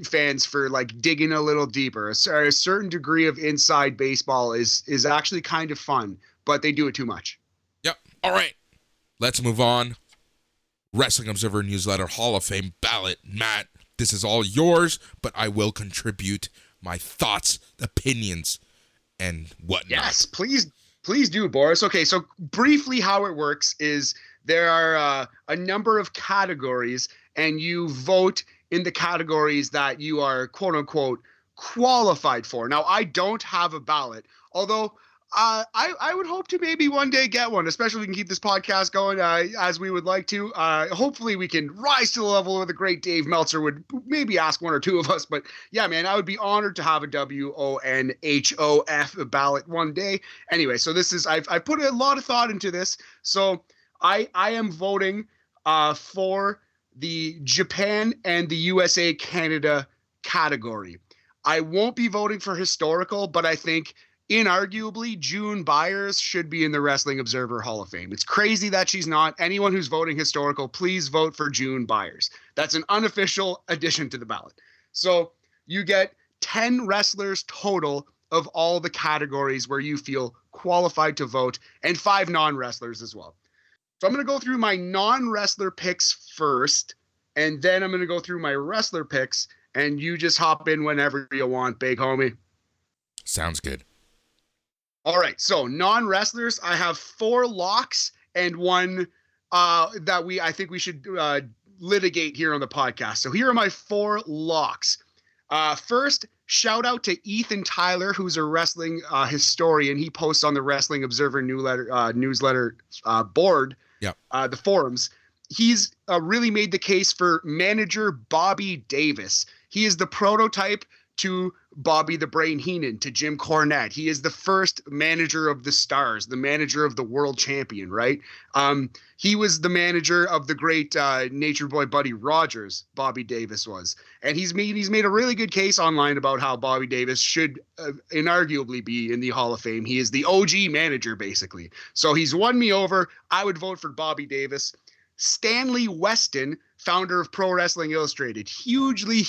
fans for like digging a little deeper. A certain degree of inside baseball is actually kind of fun. But they do it too much. Yep. All right. Let's move on. Wrestling Observer Newsletter Hall of Fame ballot. Matt, this is all yours, but I will contribute my thoughts, opinions, and whatnot. Yes, please do, Boris. Okay, so briefly how it works is there are a number of categories, and you vote in the categories that you are, quote-unquote, qualified for. Now, I don't have a ballot, although I would hope to maybe one day get one, especially if we can keep this podcast going as we would like to. Hopefully we can rise to the level where the great Dave Meltzer would maybe ask one or two of us. But yeah, man, I would be honored to have a WONHOF ballot one day. Anyway, so this is, I've put a lot of thought into this. So I am voting for the Japan and the USA Canada category. I won't be voting for historical, but I think inarguably, June Byers should be in the Wrestling Observer Hall of Fame. It's crazy that she's not. Anyone who's voting historical, please vote for June Byers. That's an unofficial addition to the ballot. So you get 10 wrestlers total of all the categories where you feel qualified to vote, and 5 non-wrestlers as well. So I'm going to go through my non-wrestler picks first, and then I'm going to go through my wrestler picks, and you just hop in whenever you want, big homie. Sounds good. All right, so non-wrestlers, I have 4 locks and one that I think we should litigate here on the podcast. So here are my 4 locks. First, shout out to Ethan Tyler, who's a wrestling historian. He posts on the Wrestling Observer newsletter board, the forums. He's really made the case for manager Bobby Davis. He is the prototype to Bobby the Brain Heenan, to Jim Cornette. He is the first manager of the Stars, the manager of the world champion, right? He was the manager of the great Nature Boy Buddy Rogers, Bobby Davis was. And he's made a really good case online about how Bobby Davis should inarguably be in the Hall of Fame. He is the OG manager, basically. So he's won me over. I would vote for Bobby Davis. Stanley Weston, founder of Pro Wrestling Illustrated, hugely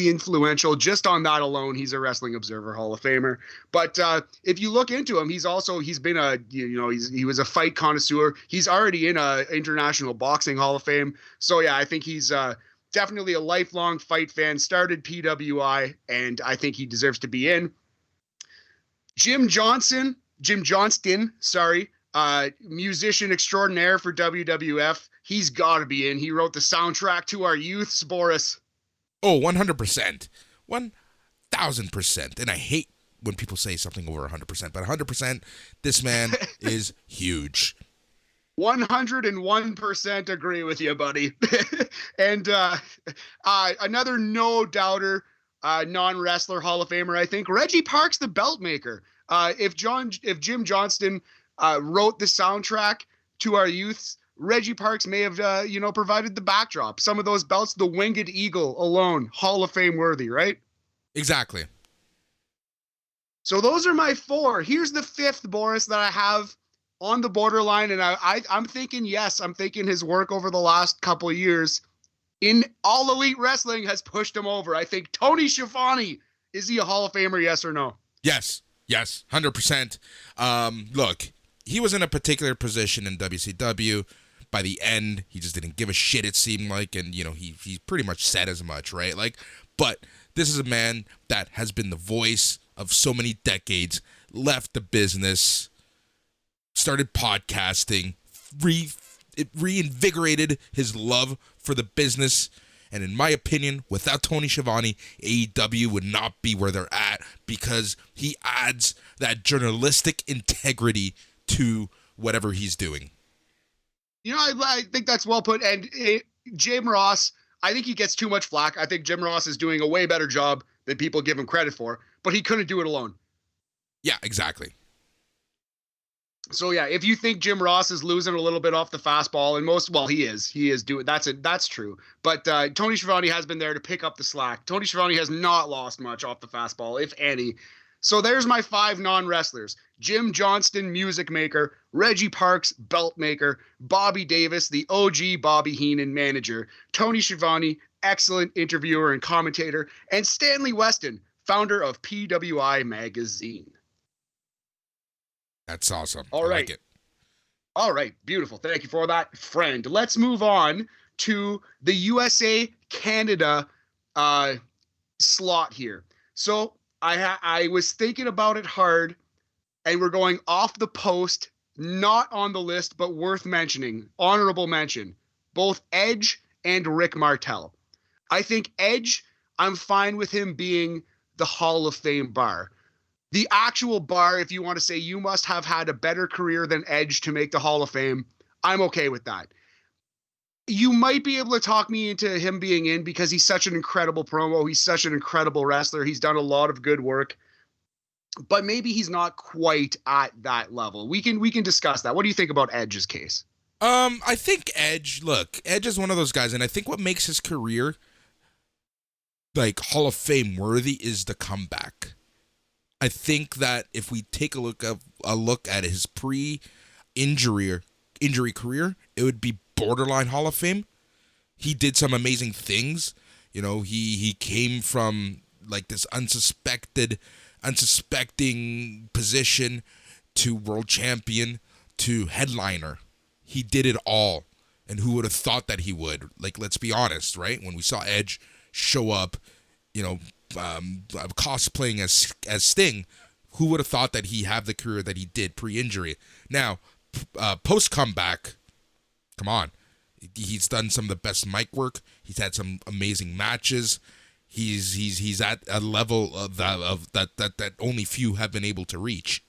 influential. Just on that alone, he's a Wrestling Observer Hall of Famer. But if you look into him, he was a fight connoisseur. He's already in a International Boxing Hall of Fame. So yeah, I think he's definitely a lifelong fight fan. Started PWI, and I think he deserves to be in. Jim Johnston, musician extraordinaire for WWF. He's got to be in. He wrote the soundtrack to our youths, Boris. Oh, 100%. 1,000%. And I hate when people say something over 100%, but 100%, this man is huge. 101% agree with you, buddy. And another no-doubter, non-wrestler Hall of Famer, I think, Reggie Parks, the belt maker. If Jim Johnston wrote the soundtrack to our youths, Reggie Parks may have, provided the backdrop. Some of those belts, the Winged Eagle alone, Hall of Fame worthy, right? Exactly. So those are my 4. Here's the 5th, Boris, that I have on the borderline. And I'm thinking his work over the last couple of years in All Elite Wrestling has pushed him over. I think Tony Schiavone, is he a Hall of Famer, yes or no? Yes, 100%. Look, he was in a particular position in WCW. By the end, he just didn't give a shit, it seemed like, and, he pretty much said as much, right? But this is a man that has been the voice of so many decades, left the business, started podcasting, reinvigorated his love for the business, and in my opinion, without Tony Schiavone, AEW would not be where they're at, because he adds that journalistic integrity to whatever he's doing. I think that's well put. And Jim Ross, I think he gets too much flack. I think Jim Ross is doing a way better job than people give him credit for, but he couldn't do it alone. Yeah, exactly. So yeah, if you think Jim Ross is losing a little bit off the fastball, and he is doing that's true. But Tony Schiavone has been there to pick up the slack. Tony Schiavone has not lost much off the fastball, if any. So there's my 5 non-wrestlers. Jim Johnston, music maker. Reggie Parks, belt maker. Bobby Davis, the OG Bobby Heenan manager. Tony Schiavone, excellent interviewer and commentator. And Stanley Weston, founder of PWI Magazine. That's awesome. All right. I like it. All right. Beautiful. Thank you for that, friend. Let's move on to the USA Canada slot here. So I was thinking about it hard, and we're going off the post, not on the list, but worth mentioning. Honorable mention. Both Edge and Rick Martel. I think Edge, I'm fine with him being the Hall of Fame bar. The actual bar, if you want to say you must have had a better career than Edge to make the Hall of Fame, I'm okay with that. You might be able to talk me into him being in because he's such an incredible promo. He's such an incredible wrestler. He's done a lot of good work, but maybe he's not quite at that level. We can discuss that. What do you think about Edge's case? I think Edge is one of those guys, and I think what makes his career like Hall of Fame worthy is the comeback. I think that if we take a look at his pre-injury career, it would be borderline Hall of Fame. He did some amazing things. He came from like this unsuspecting position to world champion to headliner. he did it all. And who would have thought that he would? Like, let's be honest, right? When we saw Edge show up, cosplaying as Sting, who would have thought that he had the career that he did pre-injury? Now, post-comeback, come on. He's done some of the best mic work. He's had some amazing matches. He's at a level of that only few have been able to reach.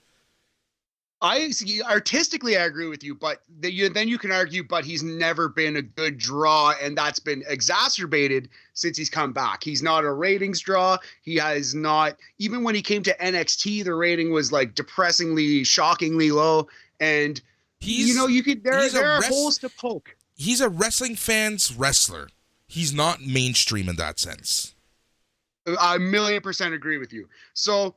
Artistically, I agree with you, but then you can argue, but he's never been a good draw, and that's been exacerbated since he's come back. He's not a ratings draw. He has not, even when he came to NXT, the rating was like depressingly, shockingly low, and there are holes to poke. He's a wrestling fan's wrestler. He's not mainstream in that sense. I 1,000,000% agree with you. So,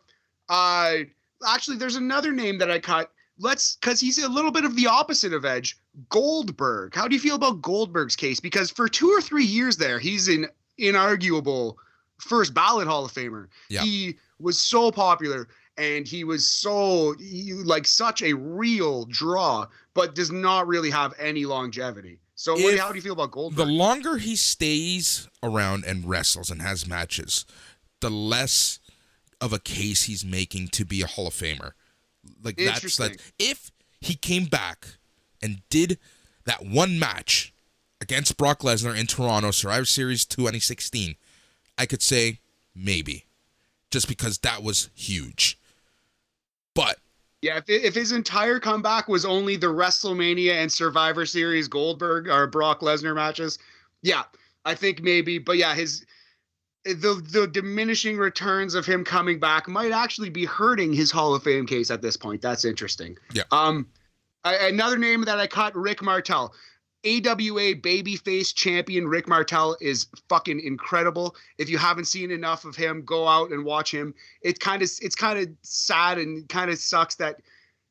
actually, there's another name that I cut. Because he's a little bit of the opposite of Edge, Goldberg. How do you feel about Goldberg's case? Because for 2 or 3 years there, he's an inarguable first ballot Hall of Famer. Yeah. He was so popular, and he was such a real draw, but does not really have any longevity. So how do you feel about Goldberg? The longer he stays around and wrestles and has matches, the less of a case he's making to be a Hall of Famer. Like, that's if he came back and did that one match against Brock Lesnar in Toronto, Survivor Series 2016, I could say maybe, just because that was huge. But yeah, if his entire comeback was only the WrestleMania and Survivor Series Goldberg or Brock Lesnar matches, yeah, I think maybe. But yeah, the diminishing returns of him coming back might actually be hurting his Hall of Fame case at this point. That's interesting. Yeah. Another name that I cut, Rick Martel. AWA babyface champion Rick Martel is fucking incredible. If you haven't seen enough of him, go out and watch him. It's kind of sad and kind of sucks that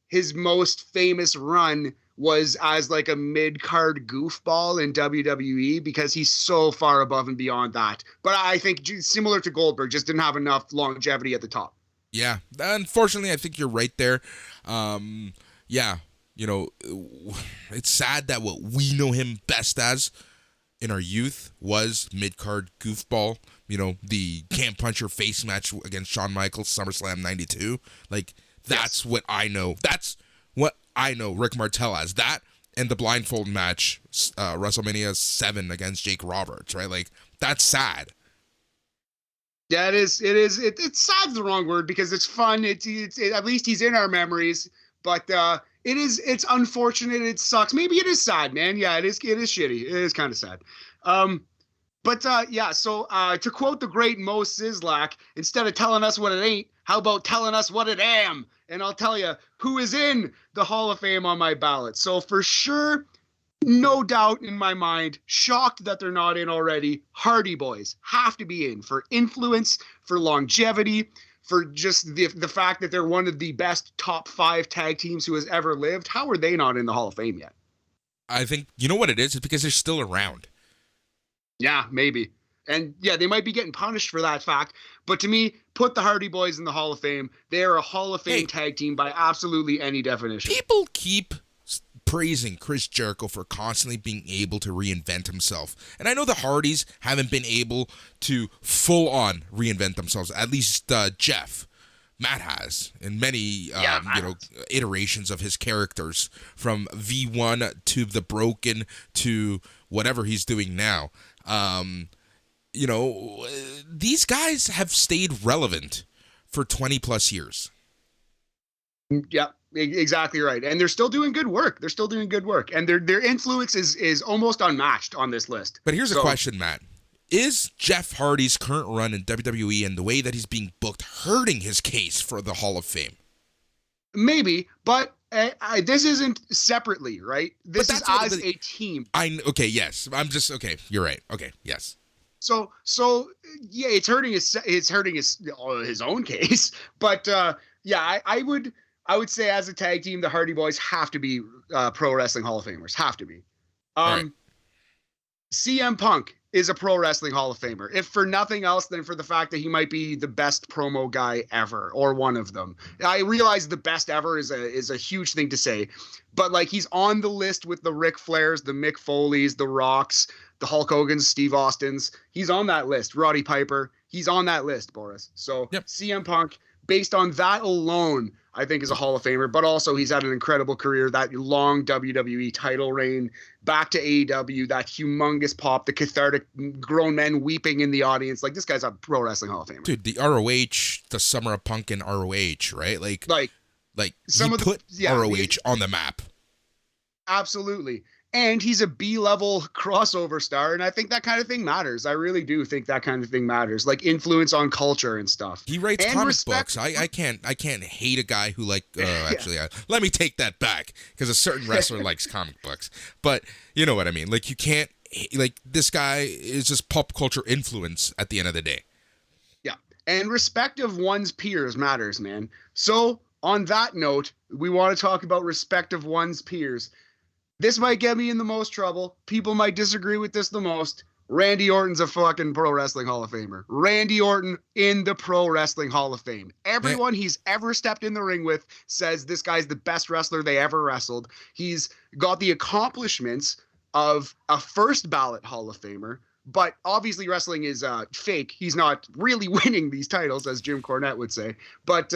his most famous run was as like a mid-card goofball in WWE, because he's so far above and beyond that. But I think similar to Goldberg, just didn't have enough longevity at the top. Yeah, unfortunately, I think you're right there. Yeah, it's sad that what we know him best as in our youth was mid-card goofball. The Camp Puncher face match against Shawn Michaels, SummerSlam 92. Like, that's what I know. That's what I know Rick Martel as. That and the blindfold match, WrestleMania 7 against Jake Roberts, right? Like, that's sad. Yeah, it is. It's sad's the wrong word, because it's fun. It's at least he's in our memories. But it's unfortunate. It sucks. Maybe it is sad, man. Yeah, it is shitty. It is kind of sad. So to quote the great Mo Sizlak, instead of telling us what it ain't, how about telling us what it am? And I'll tell you who is in the Hall of Fame on my ballot. So for sure, no doubt in my mind, shocked that they're not in already, Hardy Boys have to be in for influence, for longevity, for just the fact that they're one of the best top 5 tag teams who has ever lived. How are they not in the Hall of Fame yet? I think, you know what it is? It's because they're still around. Yeah, maybe. And yeah, they might be getting punished for that fact. But to me, put the Hardy Boys in the Hall of Fame. They are a Hall of Fame tag team by absolutely any definition. People keep praising Chris Jericho for constantly being able to reinvent himself. And I know the Hardys haven't been able to full on reinvent themselves. At least Jeff. Matt has in many iterations of his characters, from V1 to the Broken to whatever he's doing now. These guys have stayed relevant for 20 plus years. Yeah, exactly right. And they're still doing good work. And their influence is almost unmatched on this list. But here's a question, Matt. Is Jeff Hardy's current run in WWE and the way that he's being booked hurting his case for the Hall of Fame? Maybe, but this isn't separately, right? This is as a team. Yes. You're right. Okay, yes. So yeah, it's hurting his own case, but I would say as a tag team, the Hardy Boys have to be Pro Wrestling Hall of Famers. Have to be. Right. CM Punk is a pro wrestling Hall of Famer. If for nothing else than for the fact that he might be the best promo guy ever, or one of them. I realize the best ever is a huge thing to say, but like he's on the list with the Ric Flairs, the Mick Foleys, the Rocks, the Hulk Hogans, Steve Austins. He's on that list. Roddy Piper. He's on that list, Boris. So yep. CM Punk, based on that alone, I think is a Hall of Famer, but also he's had an incredible career, that long WWE title reign, back to AEW, that humongous pop, the cathartic grown men weeping in the audience. Like, this guy's a pro wrestling Hall of Famer. Dude, the ROH, the Summer of Punk in ROH, right? Like some he put ROH on the map. Absolutely. And he's a B-level crossover star, and I think that kind of thing matters. I really do think that kind of thing matters, like influence on culture and stuff. He writes comic books. I can't hate a guy who let me take that back, because a certain wrestler likes comic books. But you know what I mean. Like, you can't, like, this guy is just pop culture influence at the end of the day. Yeah, and respect of one's peers matters, man. So on that note, we want to talk about respect of one's peers. This might get me in the most trouble. People might disagree with this the most. Randy Orton's a fucking pro wrestling Hall of Famer. Randy Orton in the pro wrestling Hall of Fame. Everyone he's ever stepped in the ring with says this guy's the best wrestler they ever wrestled. He's got the accomplishments of a first ballot Hall of Famer, but obviously wrestling is fake. He's not really winning these titles, as Jim Cornette would say. But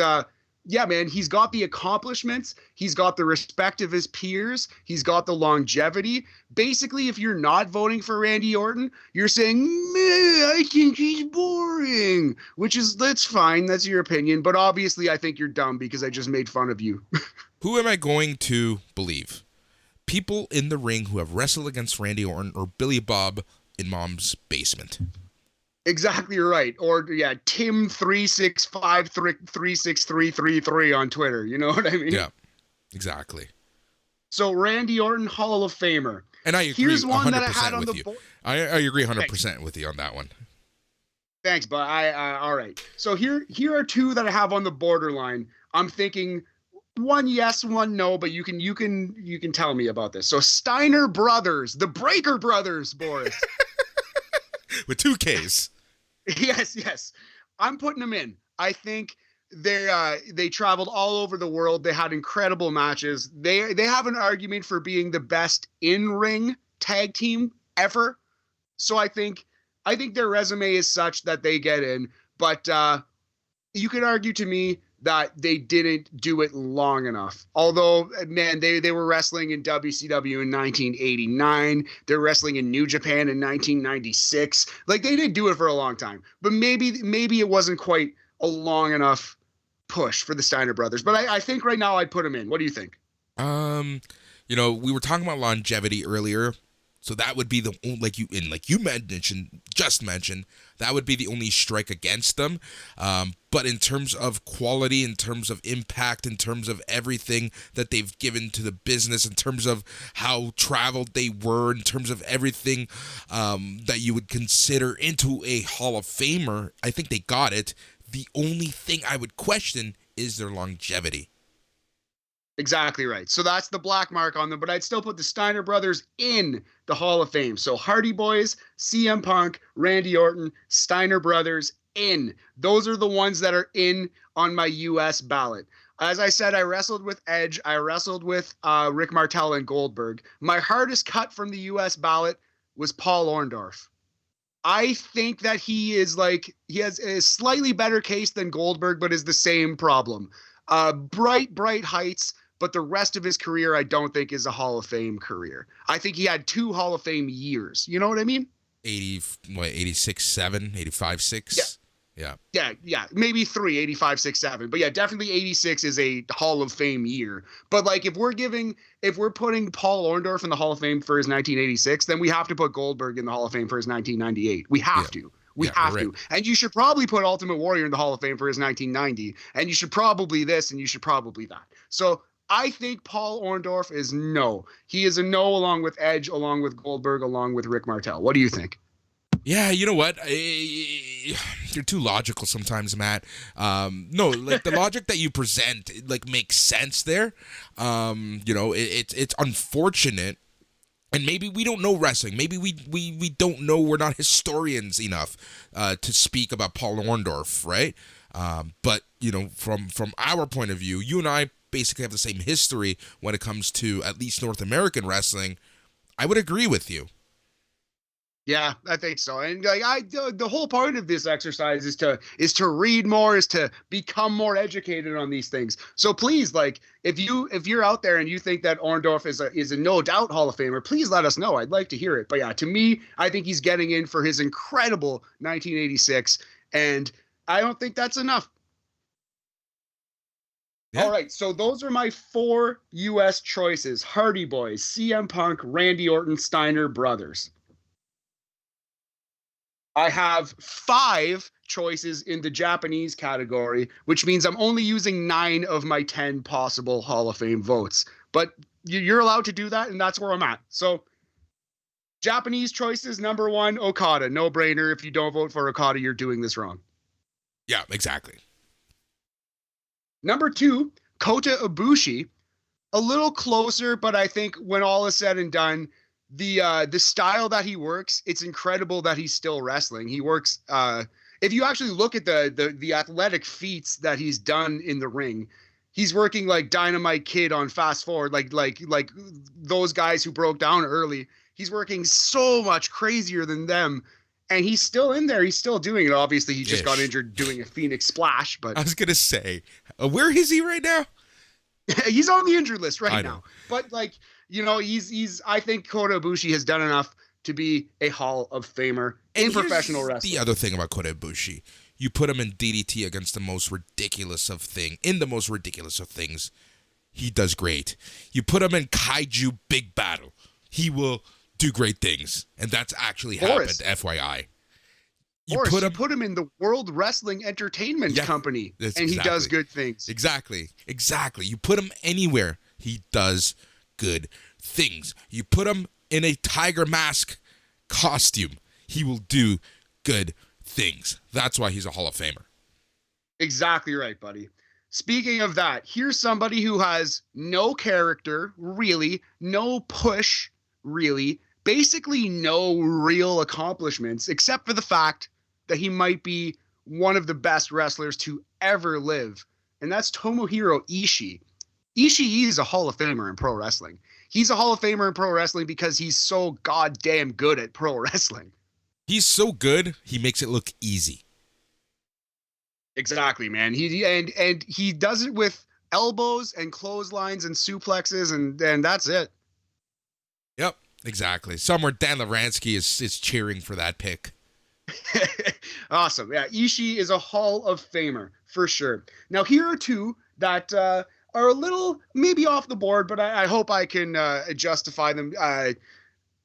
yeah, man, he's got the accomplishments. He's got the respect of his peers. He's got the longevity. Basically, if you're not voting for Randy Orton, you're saying, meh, I think he's boring, that's fine. That's your opinion. But obviously, I think you're dumb because I just made fun of you. Who am I going to believe? People in the ring who have wrestled against Randy Orton, or Billy Bob in Mom's basement? Exactly right. Or yeah, Tim365363333 on Twitter. You know what I mean? Yeah, exactly. So Randy Orton, Hall of Famer. And I agree. Here's one that I had on the board. I agree 100% with you on that one. Thanks, but all right. So here are two that I have on the borderline. I'm thinking one yes, one no, but you can tell me about this. So Steiner Brothers, the Breaker Brothers, Boris. With 2 Ks. Yes. I'm putting them in. I think they traveled all over the world. They had incredible matches. They have an argument for being the best in-ring tag team ever. So I think their resume is such that they get in. But you could argue to me that they didn't do it long enough. Although, man, they were wrestling in WCW in 1989. They're wrestling in New Japan in 1996. Like, they did do it for a long time. But maybe it wasn't quite a long enough push for the Steiner brothers. But I think right now I'd put them in. What do you think? We were talking about longevity earlier. So that would be the only, like you mentioned, that would be the only strike against them. But in terms of quality, in terms of impact, in terms of everything that they've given to the business, in terms of how traveled they were, in terms of everything that you would consider into a Hall of Famer, I think they got it. The only thing I would question is their longevity. Exactly right. So that's the black mark on them, but I'd still put the Steiner brothers in the Hall of Fame. So Hardy Boys, CM Punk, Randy Orton, Steiner brothers in. Those are the ones that are in on my U.S. ballot. As I said, I wrestled with Edge. I wrestled with Rick Martel and Goldberg. My hardest cut from the U.S. ballot was Paul Orndorff. I think that he has a slightly better case than Goldberg, but is the same problem. Bright heights. But the rest of his career, I don't think is a Hall of Fame career. I think he had 2 Hall of Fame years. You know what I mean? 86, 7, 85, 6? Yeah. Yeah. Maybe 3, 85, 6, 7. But yeah, definitely 86 is a Hall of Fame year. But like, if we're putting Paul Orndorff in the Hall of Fame for his 1986, then we have to put Goldberg in the Hall of Fame for his 1998. We have to. We have to. And you should probably put Ultimate Warrior in the Hall of Fame for his 1990. And you should probably this, and you should probably that. So I think Paul Orndorff is no. He is a no, along with Edge, along with Goldberg, along with Rick Martel. What do you think? Yeah, you know what? You're too logical sometimes, Matt. No, like the logic that you present, makes sense there. It's unfortunate And maybe we don't know wrestling. Maybe we don't know. We're not historians enough to speak about Paul Orndorff, right? But from our point of view, you and I basically have the same history when it comes to at least North American wrestling. I would agree with you. Yeah, I think so. And the whole point of this exercise is to read more, is to become more educated on these things. So please, like, if you're out there and you think that Orndorff is a no doubt Hall of Famer, please let us know. I'd like to hear it. But yeah, to me, I think he's getting in for his incredible 1986, and I don't think that's enough. Yeah. All right, so those are my 4 U.S. choices: Hardy Boys, CM Punk, Randy Orton, Steiner Brothers. I have 5 choices in the Japanese category, which means I'm only using 9 of my 10 possible Hall of Fame votes. But you're allowed to do that, and that's where I'm at. So Japanese choices, number 1, Okada. No brainer. If you don't vote for Okada, you're doing this wrong. Yeah, exactly. Number 2, Kota Ibushi. A little closer, but I think when all is said and done, the style that he works, it's incredible that he's still wrestling. He works, if you actually look at the athletic feats that he's done in the ring, he's working like Dynamite Kid on Fast Forward, like those guys who broke down early. He's working so much crazier than them, and he's still in there. He's still doing it. Obviously, he just got injured doing a Phoenix Splash. But I was gonna say, where is he right now? He's on the injured list right now. But like, he's I think Kota Ibushi has done enough to be a Hall of Famer in professional wrestling. The other thing about Kota Ibushi, you put him in DDT against the most ridiculous of things. In the most ridiculous of things, he does great. You put him in Kaiju Big Battle, he will do great things, and that's actually happened. FYI. You put him in the World Wrestling Entertainment Company, and he does good things. Exactly. You put him anywhere, he does good things. You put him in a tiger mask costume, he will do good things. That's why he's a Hall of Famer. Exactly right, buddy. Speaking of that, here's somebody who has no character, really, no push, really, basically no real accomplishments, except for the fact that he might be one of the best wrestlers to ever live, and that's Tomohiro Ishii. Ishii is a Hall of Famer in pro wrestling. He's a Hall of Famer in pro wrestling because he's so goddamn good at pro wrestling. He's so good, he makes it look easy. Exactly, man. He does it with elbows and clotheslines and suplexes, and that's it. Yep, exactly. Somewhere Dan Laransky is cheering for that pick. Awesome. Yeah, Ishii is a Hall of Famer for sure. Now, here are 2 that are a little maybe off the board, but I hope I can justify them.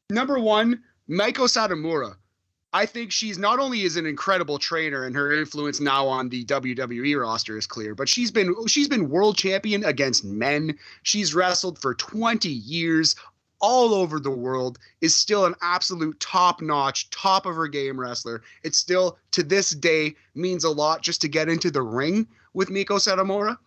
Number 1, Meiko Satomura. I think she's not only is an incredible trainer, and her influence now on the WWE roster is clear, but she's been world champion against men. She's wrestled for 20 years all over the world, is still an absolute top-notch, top of her game wrestler. It still, to this day, means a lot just to get into the ring with Meiko Satomura.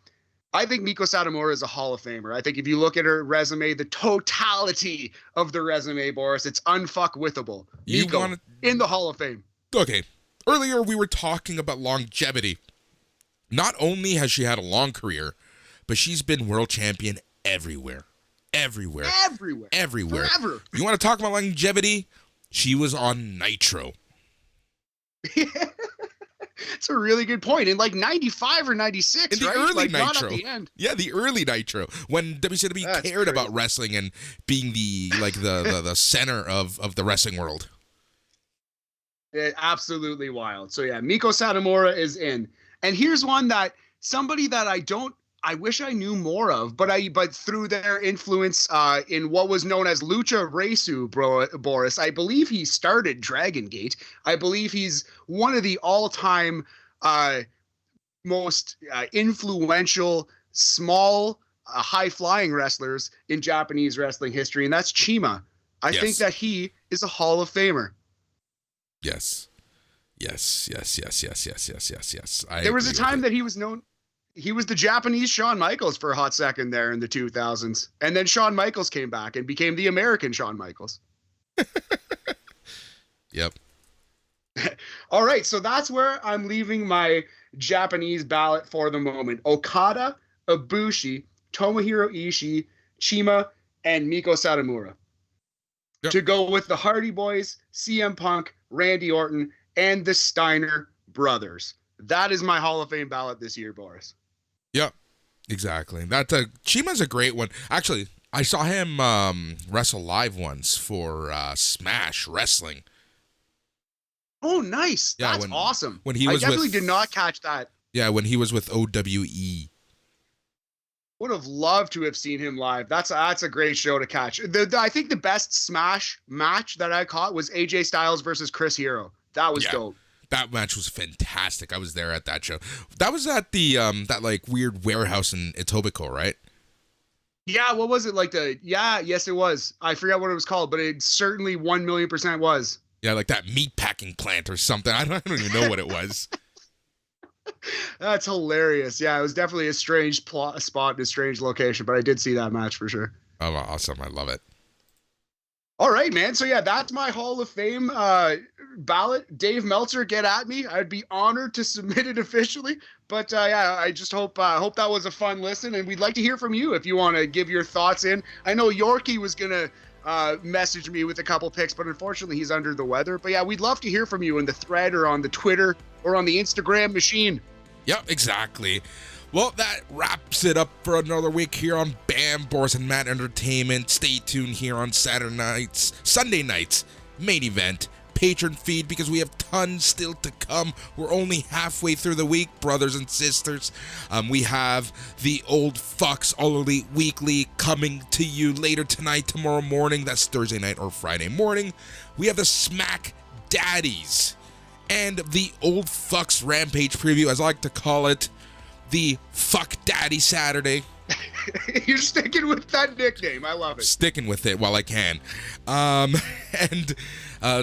I think Meiko Satomura is a Hall of Famer. I think if you look at her resume, the totality of the resume, Boris, it's unfuckwithable. Meiko in the Hall of Fame. Okay. Earlier, we were talking about longevity. Not only has she had a long career, but she's been world champion everywhere. Everywhere. Forever. You want to talk about longevity? She was on Nitro. It's a really good point. In like 95 or 96, in the early Nitro. Not at the end. Yeah, the early Nitro. When WCW cared about wrestling and being the center of the wrestling world. Absolutely wild. So yeah, Meiko Satomura is in. And here's one that somebody that I wish I knew more of, but through their influence in what was known as Lucha Resu, Boris, I believe he started Dragon Gate. I believe he's one of the all-time most influential, small, high-flying wrestlers in Japanese wrestling history, and that's Chima. I think that he is a Hall of Famer. Yes. There was a time that he was known He was the Japanese Shawn Michaels for a hot second there in the 2000s. And then Shawn Michaels came back and became the American Shawn Michaels. Yep. All right, so that's where I'm leaving my Japanese ballot for the moment. Okada, Ibushi, Tomohiro Ishii, Chima, and Miko Satomura. Yep. To go with the Hardy Boys, CM Punk, Randy Orton, and the Steiner brothers. That is my Hall of Fame ballot this year, Boris. Yep, exactly. Chima's a great one. Actually, I saw him wrestle live once for Smash Wrestling. Oh, nice. Yeah, that's awesome. When he was I definitely did not catch that. Yeah, when he was with OWE. Would have loved to have seen him live. That's a great show to catch. I think the best Smash match that I caught was AJ Styles versus Chris Hero. That was dope. That match was fantastic. I was there at that show. That was at the that like weird warehouse in Etobicoke, right? Yeah, what was it yes it was. I forgot what it was called, but it certainly 1,000,000% was. Yeah, like that meat packing plant or something. I don't even know what it was. That's hilarious. Yeah, it was definitely a strange spot in a strange location, but I did see that match for sure. Oh, awesome. I love it. All right, man. So yeah, that's my Hall of Fame ballot. Dave Meltzer, get at me. I'd be honored to submit it officially. But yeah, I just hope that was a fun listen, and we'd like to hear from you if you want to give your thoughts in. I know Yorkie was gonna message me with a couple picks, but unfortunately he's under the weather. But yeah, we'd love to hear from you in the thread or on the Twitter or on the Instagram machine. Yep, exactly. Well, that wraps it up for another week here on BAM! Boris and Matt Entertainment. Stay tuned here on Sunday nights, main event, patron feed, because we have tons still to come. We're only halfway through the week, brothers and sisters. We have the Old Fucks All Elite Weekly coming to you later tonight, tomorrow morning. That's Thursday night or Friday morning. We have the Smack Daddies and the Old Fucks Rampage preview, as I like to call it, the Fuck Daddy Saturday. You're sticking with that nickname. I love it. Sticking with it while I can.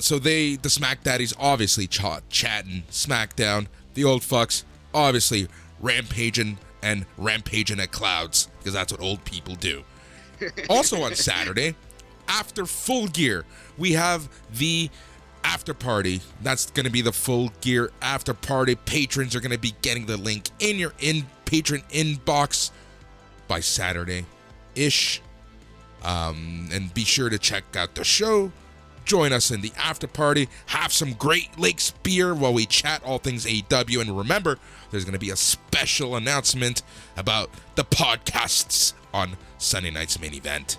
So the Smack Daddies obviously chatting SmackDown. The Old Fucks obviously rampaging at clouds, because that's what old people do. Also on Saturday, after Full Gear, we have the after party. That's going to be the Full Gear after party. Patrons are going to be getting the link in your patron inbox by Saturday-ish. And be sure to check out the show. Join us in the after party. Have some Great Lakes beer while we chat all things AEW. And remember, there's going to be a special announcement about the podcasts on Sunday night's main event.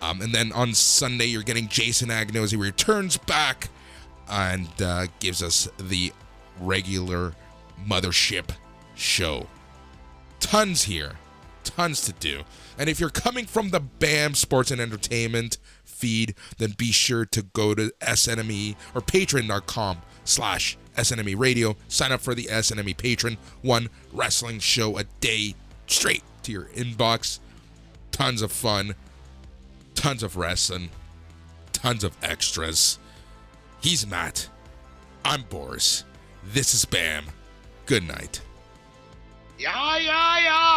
And then on Sunday, you're getting Jason Agnew as he returns back and gives us the regular Mothership show. Tons here. Tons to do. And if you're coming from the BAM! Sports and Entertainment feed, then be sure to go to SNME or patreon.com/SNME Radio. Sign up for the SNME Patron. One wrestling show a day straight to your inbox. Tons of fun. Tons of wrestling. Tons of extras. He's Matt. I'm Boris. This is BAM! Good night. Yeah, yeah, yeah.